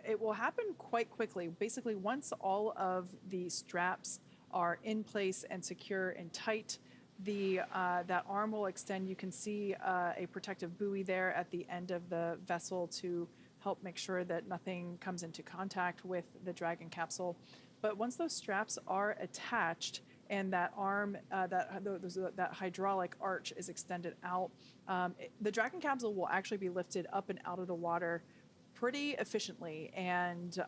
it will happen quite quickly. Basically, once all of the straps are in place and secure and tight, that arm will extend. You can see a protective buoy there at the end of the vessel to help make sure that nothing comes into contact with the Dragon capsule. But once those straps are attached and that arm, that hydraulic arch is extended out, the Dragon capsule will actually be lifted up and out of the water pretty efficiently and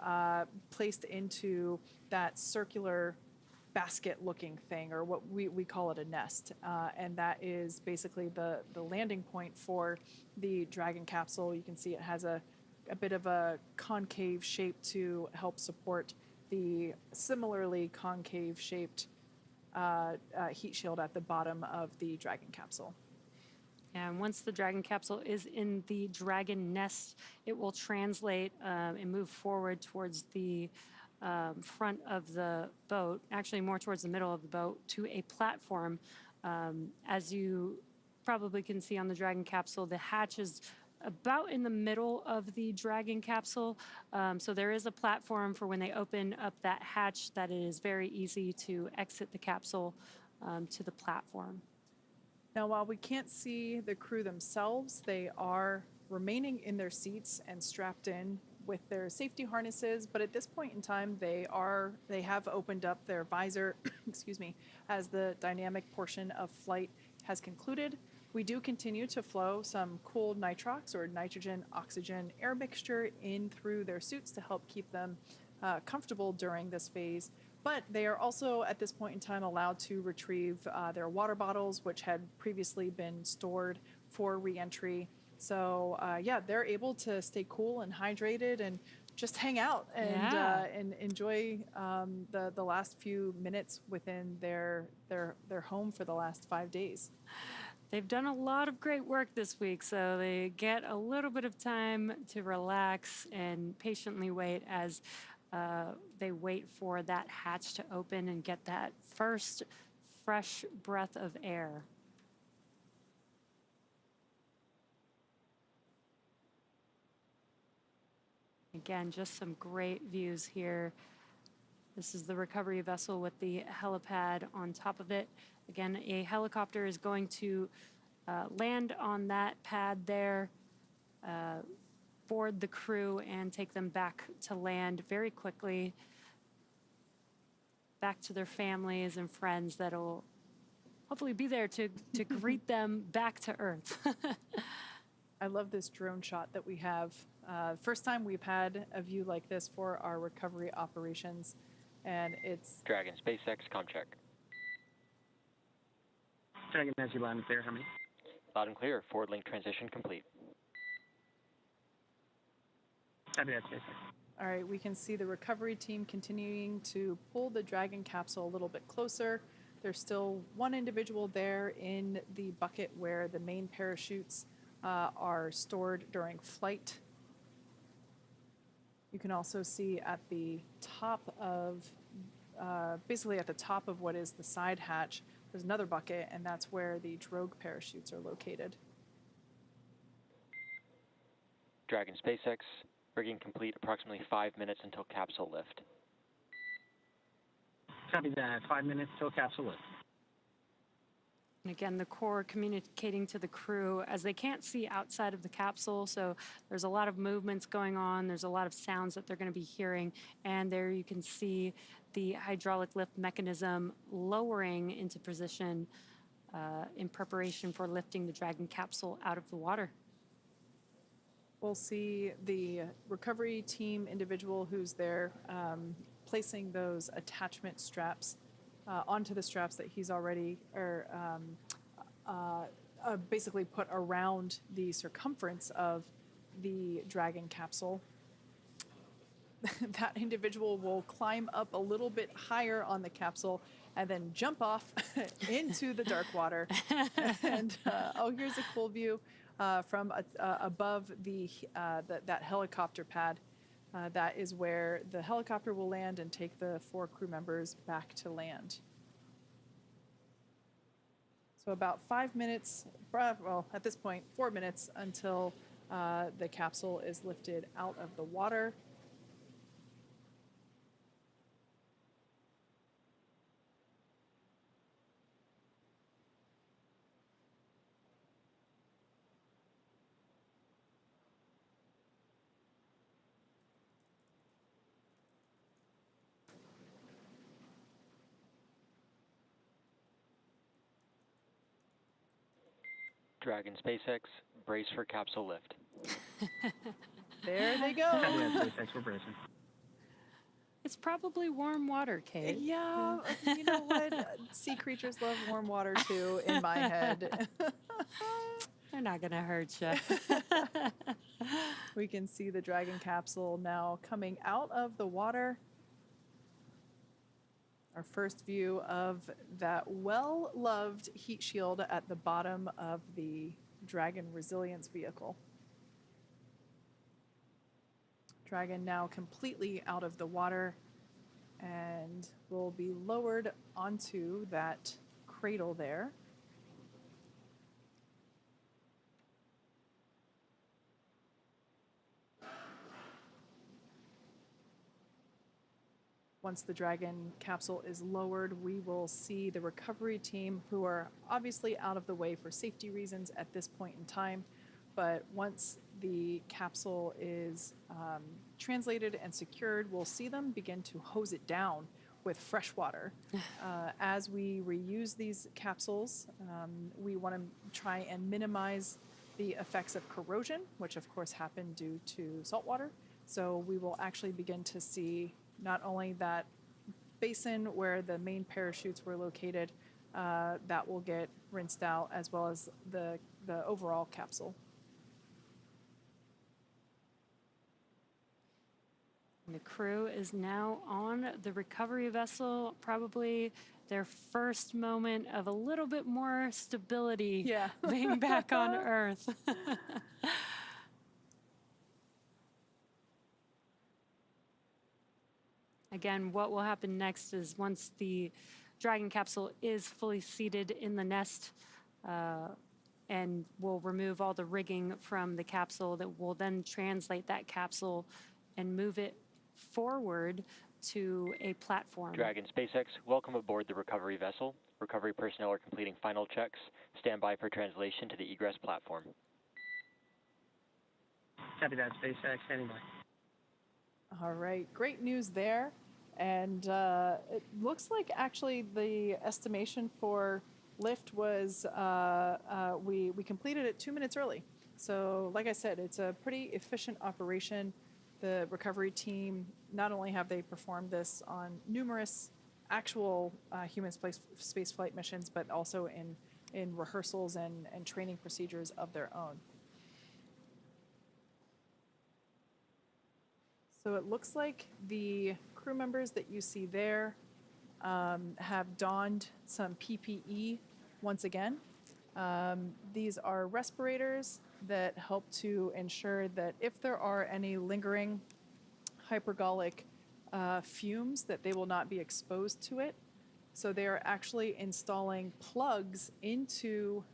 placed into that circular basket-looking thing, or what we call it a nest. And that is basically the landing point for the Dragon capsule. You can see it has a bit of a concave shape to help support the similarly concave-shaped heat shield at the bottom of the Dragon capsule. And once the Dragon capsule is in the Dragon nest, it will translate and move forward towards the front of the boat, actually more towards the middle of the boat, to a platform. As you probably can see on the Dragon capsule, the hatch is about in the middle of the Dragon capsule. So there is a platform for when they open up that hatch that it is very easy to exit the capsule to the platform. Now, while we can't see the crew themselves, they are remaining in their seats and strapped in with their safety harnesses, but at this point in time, they have opened up their visor, excuse me, as the dynamic portion of flight has concluded. We do continue to flow some cooled nitrox, or nitrogen-oxygen air mixture, in through their suits to help keep them comfortable during this phase. But they are also, at this point in time, allowed to retrieve their water bottles, which had previously been stored for re-entry. So, yeah, they're able to stay cool and hydrated and just hang out and enjoy the last few minutes within their home for the last 5 days. They've done a lot of great work this week, so they get a little bit of time to relax and patiently wait as they wait for that hatch to open and get that first fresh breath of air. Again, just some great views here. This is the recovery vessel with the helipad on top of it. Again, a helicopter is going to land on that pad there, board the crew, and take them back to land very quickly, back to their families and friends that'll hopefully be there to greet them back to Earth. I love this drone shot that we have. First time we've had a view like this for our recovery operations, and it's... Dragon, SpaceX, comm check. Dragon, as you loud and clear, how many? Loud and clear, forward link transition complete. Copy that, SpaceX. All right, we can see the recovery team continuing to pull the Dragon capsule a little bit closer. There's still one individual there in the bucket where the main parachutes are stored during flight. You can also see at the top of, basically at the top of what is the side hatch, there's another bucket, and that's where the drogue parachutes are located. Dragon, SpaceX, rigging complete, approximately 5 minutes until capsule lift. Copy that, 5 minutes till capsule lift. And again, the core communicating to the crew as they can't see outside of the capsule, so there's a lot of movements going on, there's a lot of sounds that they're going to be hearing, and there you can see the hydraulic lift mechanism lowering into position in preparation for lifting the Dragon capsule out of the water. We'll see the recovery team individual who's there placing those attachment straps onto the straps that he's already basically put around the circumference of the Dragon capsule. That individual will climb up a little bit higher on the capsule and then jump off into the dark water. And oh, here's a cool view from above that helicopter pad. That is where the helicopter will land and take the 4 crew members back to land. So about 5 minutes, well, at this point, 4 minutes until the capsule is lifted out of the water. Dragon SpaceX, brace for capsule lift. There they go. Copy that, SpaceX, we're bracing. It's probably warm water, Kate. Yeah, you know what? Sea creatures love warm water too, in my head. They're not going to hurt you. We can see the Dragon capsule now coming out of the water. Our first view of that well-loved heat shield at the bottom of the Dragon resilience vehicle. Dragon now completely out of the water and will be lowered onto that cradle there. Once the Dragon capsule is lowered, we will see the recovery team, who are obviously out of the way for safety reasons at this point in time. But once the capsule is translated and secured, we'll see them begin to hose it down with fresh water. As we reuse these capsules, we want to try and minimize the effects of corrosion, which of course happen due to salt water. So we will actually begin to see not only that basin where the main parachutes were located, that will get rinsed out, as well as the overall capsule. The crew is now on the recovery vessel, probably their first moment of a little bit more stability being back on Earth. Again, what will happen next is once the Dragon capsule is fully seated in the nest, and we'll remove all the rigging from the capsule, that will then translate that capsule and move it forward to a platform. Dragon SpaceX, welcome aboard the recovery vessel. Recovery personnel are completing final checks. Stand by for translation to the egress platform. Copy that, SpaceX, standing by. All right, great news there. And it looks like actually the estimation for lift was, we completed it 2 minutes early. So like I said, it's a pretty efficient operation. The recovery team, not only have they performed this on numerous actual human space flight missions, but also in rehearsals and training procedures of their own. So it looks like the crew members that you see there have donned some PPE once again. These are respirators that help to ensure that if there are any lingering hypergolic fumes, that they will not be exposed to it. So they are actually installing plugs into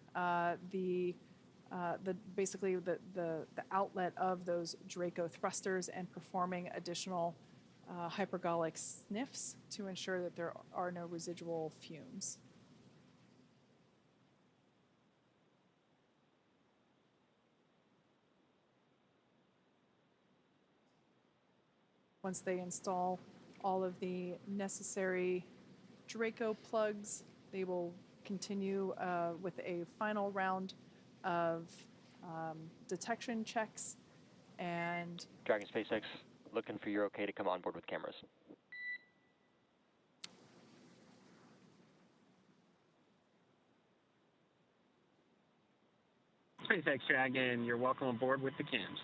basically the outlet of those Draco thrusters and performing additional hypergolic sniffs to ensure that there are no residual fumes. Once they install all of the necessary Draco plugs, they will continue with a final round of detection checks. And Dragon SpaceX, looking for your okay to come on board with cameras. SpaceX Dragon, you're welcome aboard with the cams.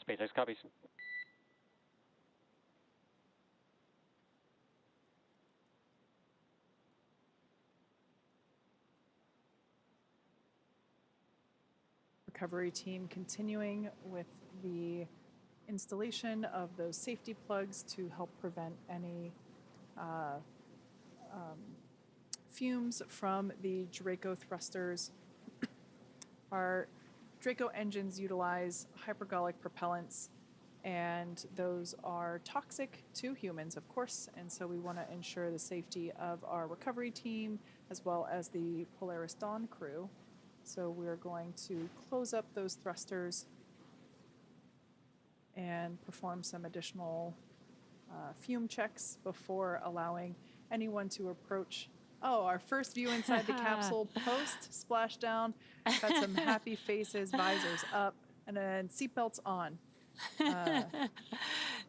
SpaceX copies. recovery team continuing with the installation of those safety plugs to help prevent any fumes from the Draco thrusters. Our Draco engines utilize hypergolic propellants, and those are toxic to humans, of course, and so we want to ensure the safety of our recovery team as well as the Polaris Dawn crew. So we're going to close up those thrusters and perform some additional fume checks before allowing anyone to approach. Oh, our first view inside the capsule post splashdown. Got some happy faces, visors up, and then seatbelts on.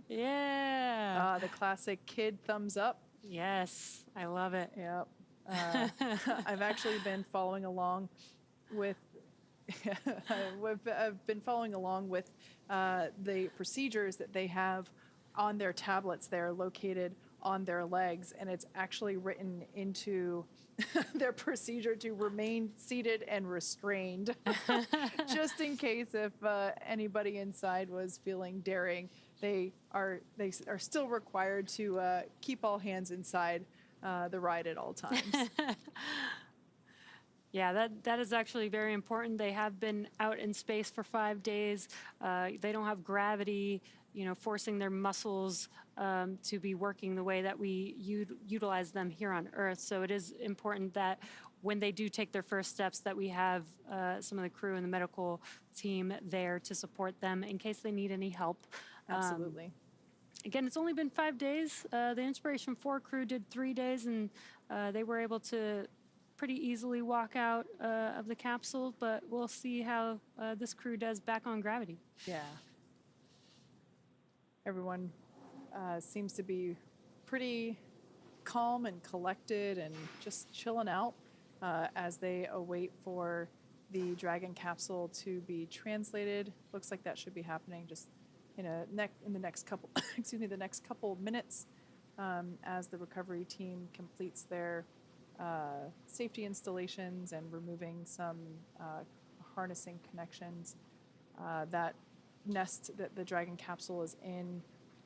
Yeah. The classic kid thumbs up. Yes, I love it. Yep. I've actually been following along with I've been following along with the procedures that they have on their tablets. They're located on their legs, and it's actually written into their procedure to remain seated and restrained, just in case if anybody inside was feeling daring. They are still required to keep all hands inside the ride at all times. Yeah, that is actually very important. They have been out in space for 5 days. They don't have gravity, forcing their muscles to be working the way that we utilize them here on Earth. So it is important that when they do take their first steps, that we have some of the crew and the medical team there to support them in case they need any help. Absolutely. Again, it's only been 5 days. The Inspiration 4 crew did 3 days, and they were able to pretty easily walk out of the capsule, but we'll see how this crew does back on gravity. Yeah. Everyone seems to be pretty calm and collected and just chilling out as they await for the Dragon capsule to be translated. Looks like that should be happening just in the next couple the next couple minutes as the recovery team completes their safety installations and removing some harnessing connections. That nest that the Dragon capsule is in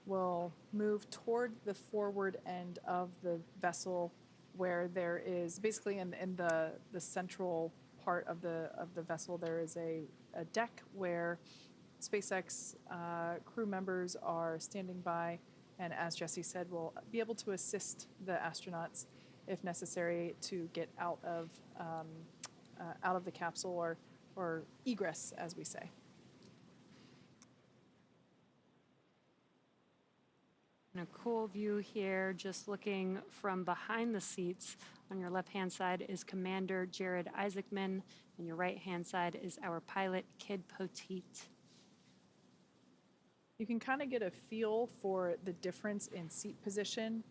will move toward the forward end of the vessel, where there is basically in the central part of the vessel there is a deck where SpaceX crew members are standing by, and as Jesse said, will be able to assist the astronauts if necessary to get out of the capsule or egress, as we say. And a cool view here, just looking from behind the seats. On your left-hand side is Commander Jared Isaacman, and your right-hand side is our pilot, Kid Poteet. You can kind of get a feel for the difference in seat position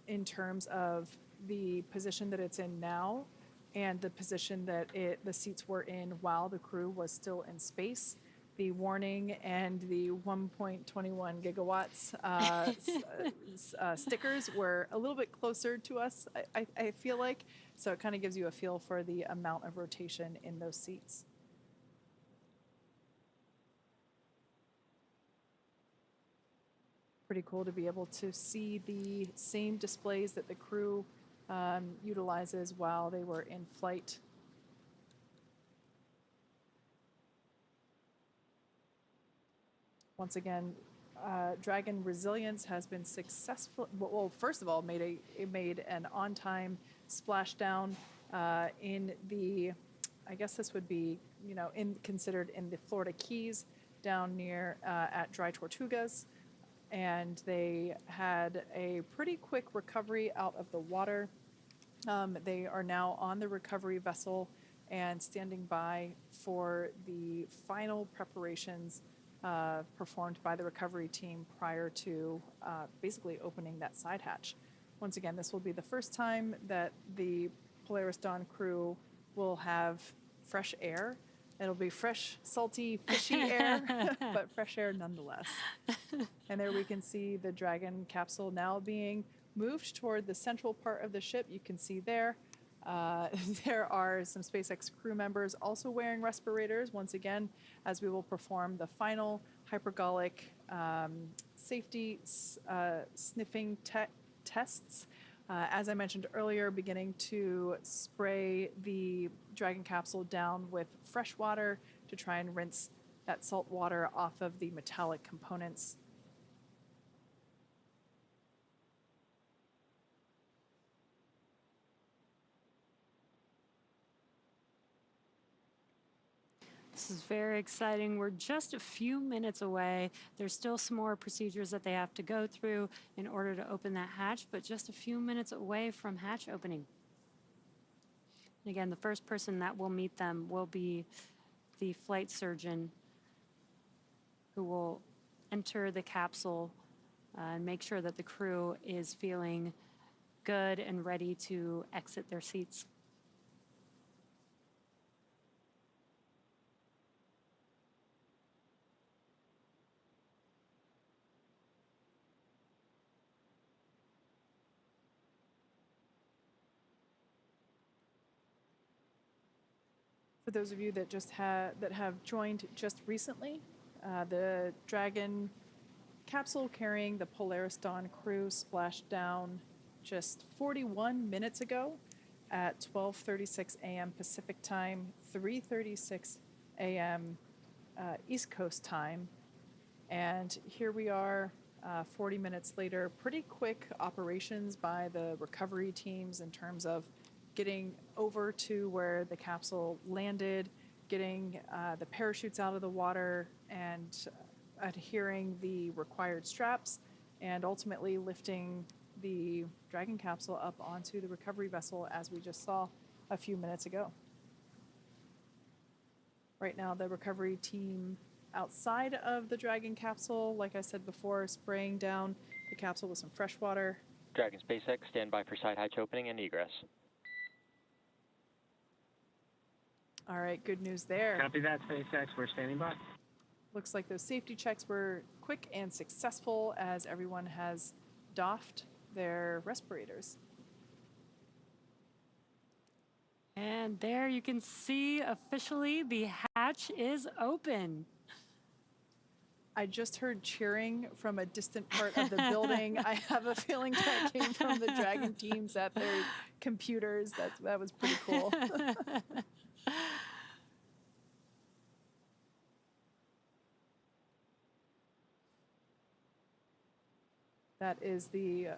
in terms of the position that it's in now and the position that the seats were in while the crew was still in space. The warning and the 1.21 gigawatts stickers were a little bit closer to us, I feel like. So it kind of gives you a feel for the amount of rotation in those seats. Pretty cool to be able to see the same displays that the crew utilizes while they were in flight. Once again, Dragon resilience has been successful. Well, first of all, it made an on-time splashdown in the, I guess this would be, considered in the Florida Keys down near at Dry Tortugas. And they had a pretty quick recovery out of the water. They are now on the recovery vessel and standing by for the final preparations performed by the recovery team prior to basically opening that side hatch. Once again, this will be the first time that the Polaris Dawn crew will have fresh air. It'll be fresh, salty, fishy air, but fresh air nonetheless. And there we can see the Dragon capsule now being moved toward the central part of the ship. You can see there. There are some SpaceX crew members also wearing respirators, once again, as we will perform the final hypergolic safety sniffing tests. As I mentioned earlier, beginning to spray the Dragon capsule down with fresh water to try and rinse that salt water off of the metallic components. This is very exciting. We're just a few minutes away. There's still some more procedures that they have to go through in order to open that hatch, but just a few minutes away from hatch opening. And again, the first person that will meet them will be the flight surgeon who will enter the capsule and make sure that the crew is feeling good and ready to exit their seats. For those of you that have joined just recently, the Dragon capsule carrying the Polaris Dawn crew splashed down just 41 minutes ago at 12:36 a.m. Pacific time, 3:36 a.m. East Coast time, and here we are 40 minutes later. Pretty quick operations by the recovery teams in terms of getting over to where the capsule landed, getting the parachutes out of the water, and adhering the required straps, and ultimately lifting the Dragon capsule up onto the recovery vessel, as we just saw a few minutes ago. Right now, the recovery team outside of the Dragon capsule, like I said before, spraying down the capsule with some fresh water. Dragon SpaceX, stand by for side hatch opening and egress. All right, good news there. Copy that, SpaceX. We're standing by. Looks like those safety checks were quick and successful as everyone has doffed their respirators. And there you can see officially the hatch is open. I just heard cheering from a distant part of the building. I have a feeling that came from the Dragon teams at their computers. That was pretty cool. That is the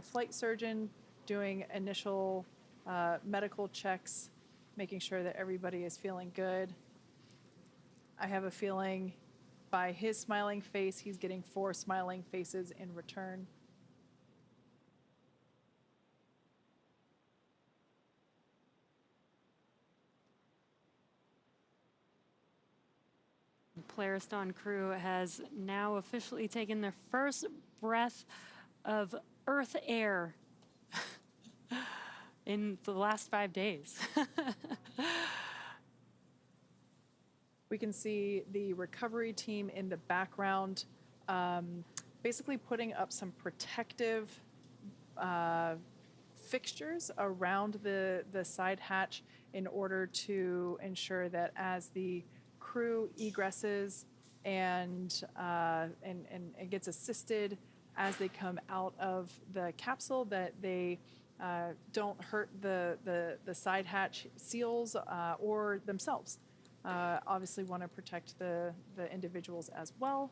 flight surgeon doing initial medical checks, making sure that everybody is feeling good. I have a feeling by his smiling face, he's getting 4 smiling faces in return. The Polaris Dawn crew has now officially taken their first breath of Earth air in the last 5 days. We can see the recovery team in the background basically putting up some protective fixtures around the side hatch in order to ensure that as the crew egresses and gets assisted as they come out of the capsule, that they don't hurt the side hatch seals or themselves. Obviously want to protect the individuals as well.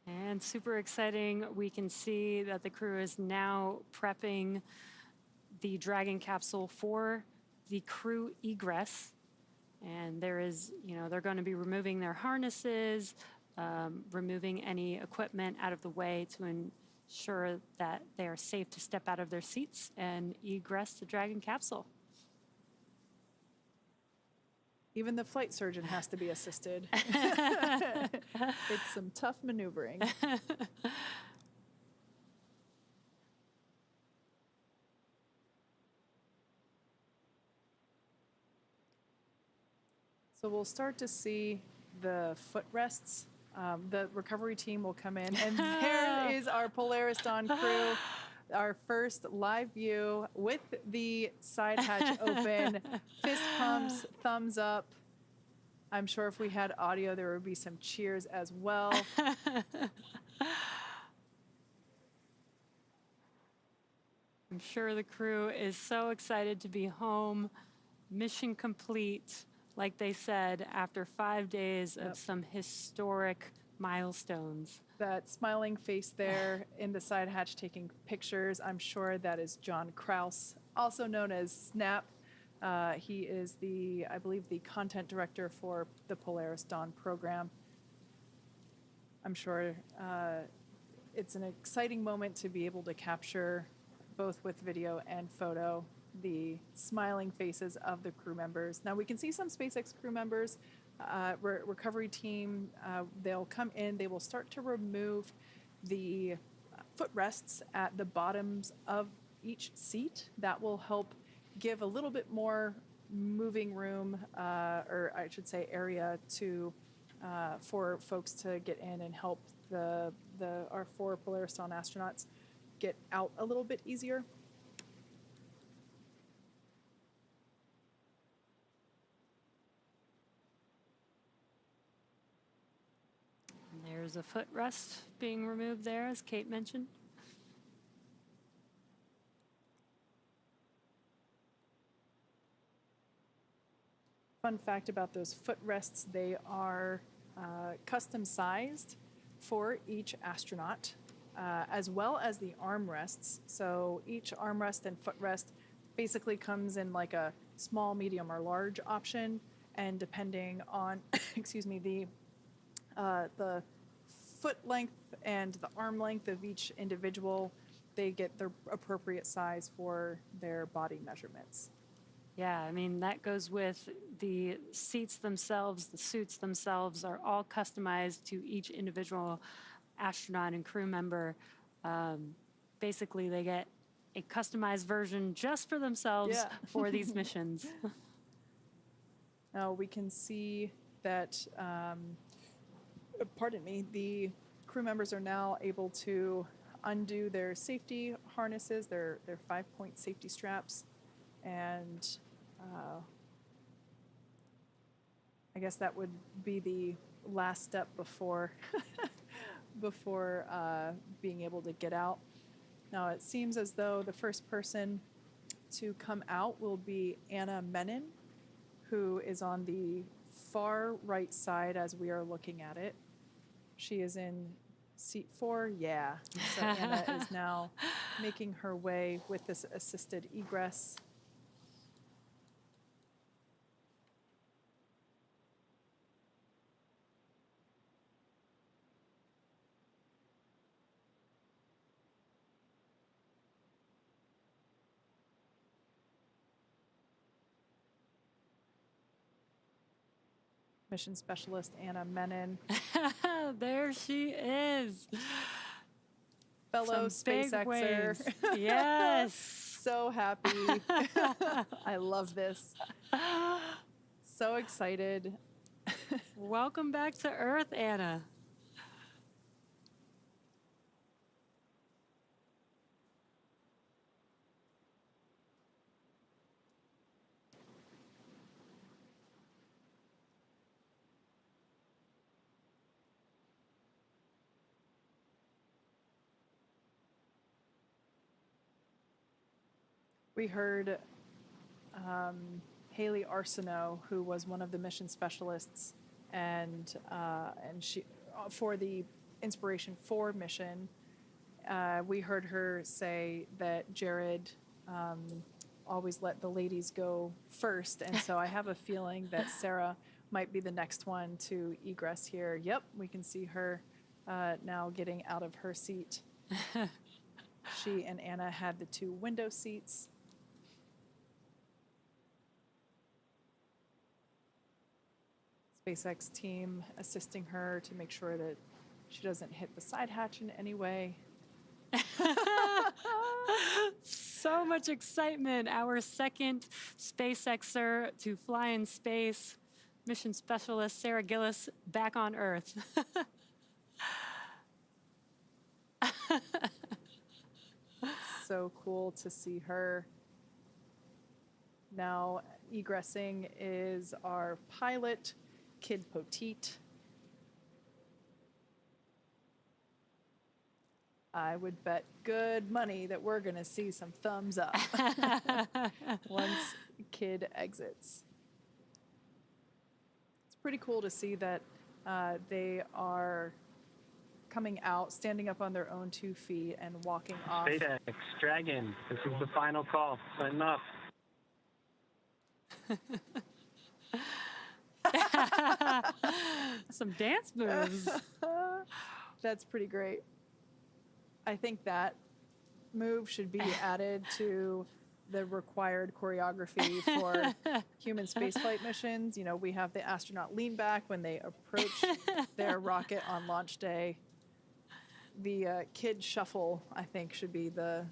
And super exciting, we can see that the crew is now prepping the Dragon capsule for the crew egress. And there is, they're going to be removing their harnesses, removing any equipment out of the way to ensure that they are safe to step out of their seats and egress the Dragon capsule. Even the flight surgeon has to be assisted. It's some tough maneuvering. So we'll start to see the footrests. The recovery team will come in, and there is our Polaris Dawn crew. Our first live view with the side hatch open, fist pumps, thumbs up. I'm sure if we had audio, there would be some cheers as well. I'm sure the crew is so excited to be home, mission complete, like they said, after 5 days of some historic milestones. That smiling face there in the side hatch taking pictures, I'm sure that is John Kraus, also known as Snap. He is I believe, the content director for the Polaris Dawn program. I'm sure it's an exciting moment to be able to capture, both with video and photo, the smiling faces of the crew members. Now we can see some SpaceX crew members, recovery team, they'll come in, they will start to remove the footrests at the bottoms of each seat. That will help give a little bit more moving room, or I should say area to for folks to get in and help our 4 Polaris Dawn astronauts get out a little bit easier. And there's a footrest being removed there, as Kate mentioned. Fun fact about those footrests, they are custom sized for each astronaut, as well as the armrests. So each armrest and footrest basically comes in like a small, medium, or large option, and depending on, excuse me, the foot length and the arm length of each individual, they get their appropriate size for their body measurements. Yeah, I mean, that goes with the seats themselves, the suits themselves are all customized to each individual astronaut and crew member. Basically, they get a customized version just for themselves for these missions. Now we can see that, pardon me, the crew members are now able to undo their safety harnesses, their 5-point safety straps, and I guess that would be the last step before being able to get out. Now it seems as though the first person to come out will be Anna Menon, who is on the far right side as we are looking at it. She is in seat 4, So Anna is now making her way with this assisted egress. Mission Specialist Anna Menon. There she is. Fellow Some big SpaceXer. waves. Yes. So happy. I love this. So excited. Welcome back to Earth, Anna. We heard Haley Arsenault, who was one of the mission specialists, and she for the Inspiration 4 mission. We heard her say that Jared always let the ladies go first, and so I have a feeling that Sarah might be the next one to egress here. Yep, we can see her now getting out of her seat. She and Anna had the 2 window seats. SpaceX team assisting her to make sure that she doesn't hit the side hatch in any way. So much excitement. Our second SpaceXer to fly in space, mission specialist Sarah Gillis, back on Earth. So cool to see her. Now egressing is our pilot, Kid Petite. I would bet good money that we're going to see some thumbs up once Kid exits. It's pretty cool to see that they are coming out, standing up on their own 2 feet and walking off. SpaceX, Dragon, this is the final call. Sign off. Some dance moves. That's pretty great. I think that move should be added to the required choreography for human spaceflight missions. You know, we have the astronaut lean back when they approach their rocket on launch day. The kid shuffle, I think, should be the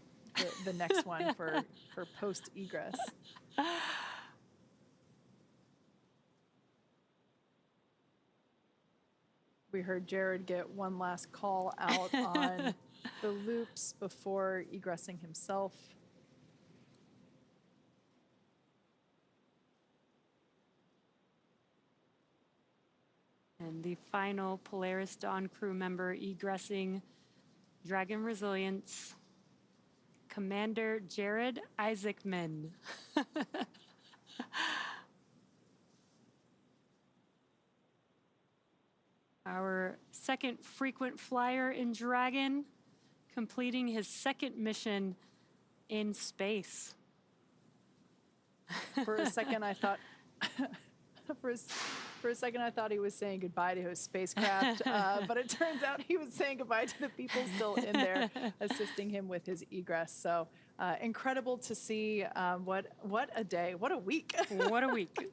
next one for post egress. We heard Jared get one last call out on the loops before egressing himself. And the final Polaris Dawn crew member egressing Dragon Resilience, Commander Jared Isaacman. Our second frequent flyer in Dragon, completing his second mission in space. For a second, I thought... For a second, I thought he was saying goodbye to his spacecraft, but it turns out he was saying goodbye to the people still in there assisting him with his egress. So incredible to see. What a day. What a week. What a week.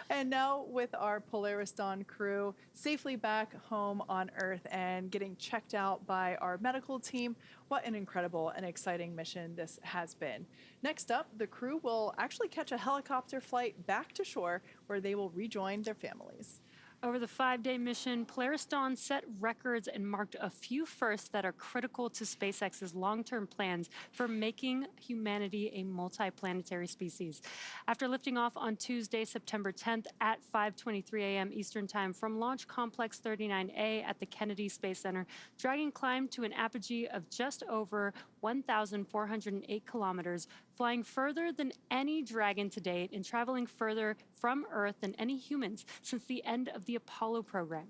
And now with our Polaris Dawn crew safely back home on Earth and getting checked out by our medical team, what an incredible and exciting mission this has been. Next up, the crew will actually catch a helicopter flight back to shore where they will rejoin their families. Over the 5-day mission, Polaris Dawn set records and marked a few firsts that are critical to SpaceX's long-term plans for making humanity a multiplanetary species. After lifting off on Tuesday, September 10th at 5:23 a.m. Eastern Time from Launch Complex 39A at the Kennedy Space Center, Dragon climbed to an apogee of just over 1,408 kilometers, flying further than any Dragon to date and traveling further from Earth than any humans since the end of the Apollo program.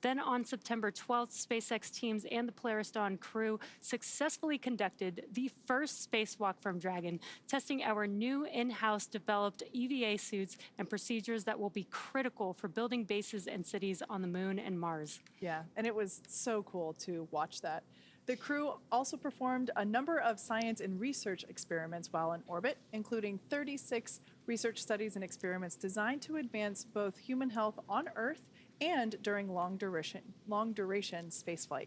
Then on September 12th, SpaceX teams and the Polaris Dawn crew successfully conducted the first spacewalk from Dragon, testing our new in-house developed EVA suits and procedures that will be critical for building bases and cities on the Moon and Mars. Yeah, and it was so cool to watch that. The crew also performed a number of science and research experiments while in orbit, including 36 research studies and experiments designed to advance both human health on Earth and during long-duration spaceflight.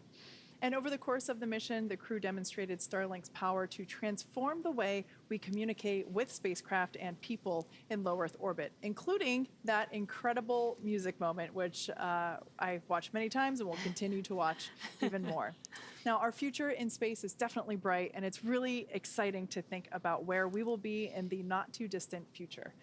And over the course of the mission, the crew demonstrated Starlink's power to transform the way we communicate with spacecraft and people in low Earth orbit, including that incredible music moment, which I've watched many times and will continue to watch even more. Now, our future in space is definitely bright, and it's really exciting to think about where we will be in the not-too-distant future.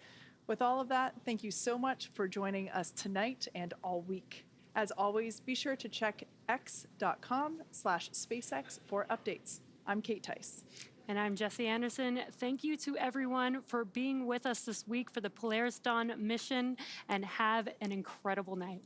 With all of that, thank you so much for joining us tonight and all week. As always, be sure to check x.com/SpaceX for updates. I'm Kate Tice. And I'm Jesse Anderson. Thank you to everyone for being with us this week for the Polaris Dawn mission, and have an incredible night.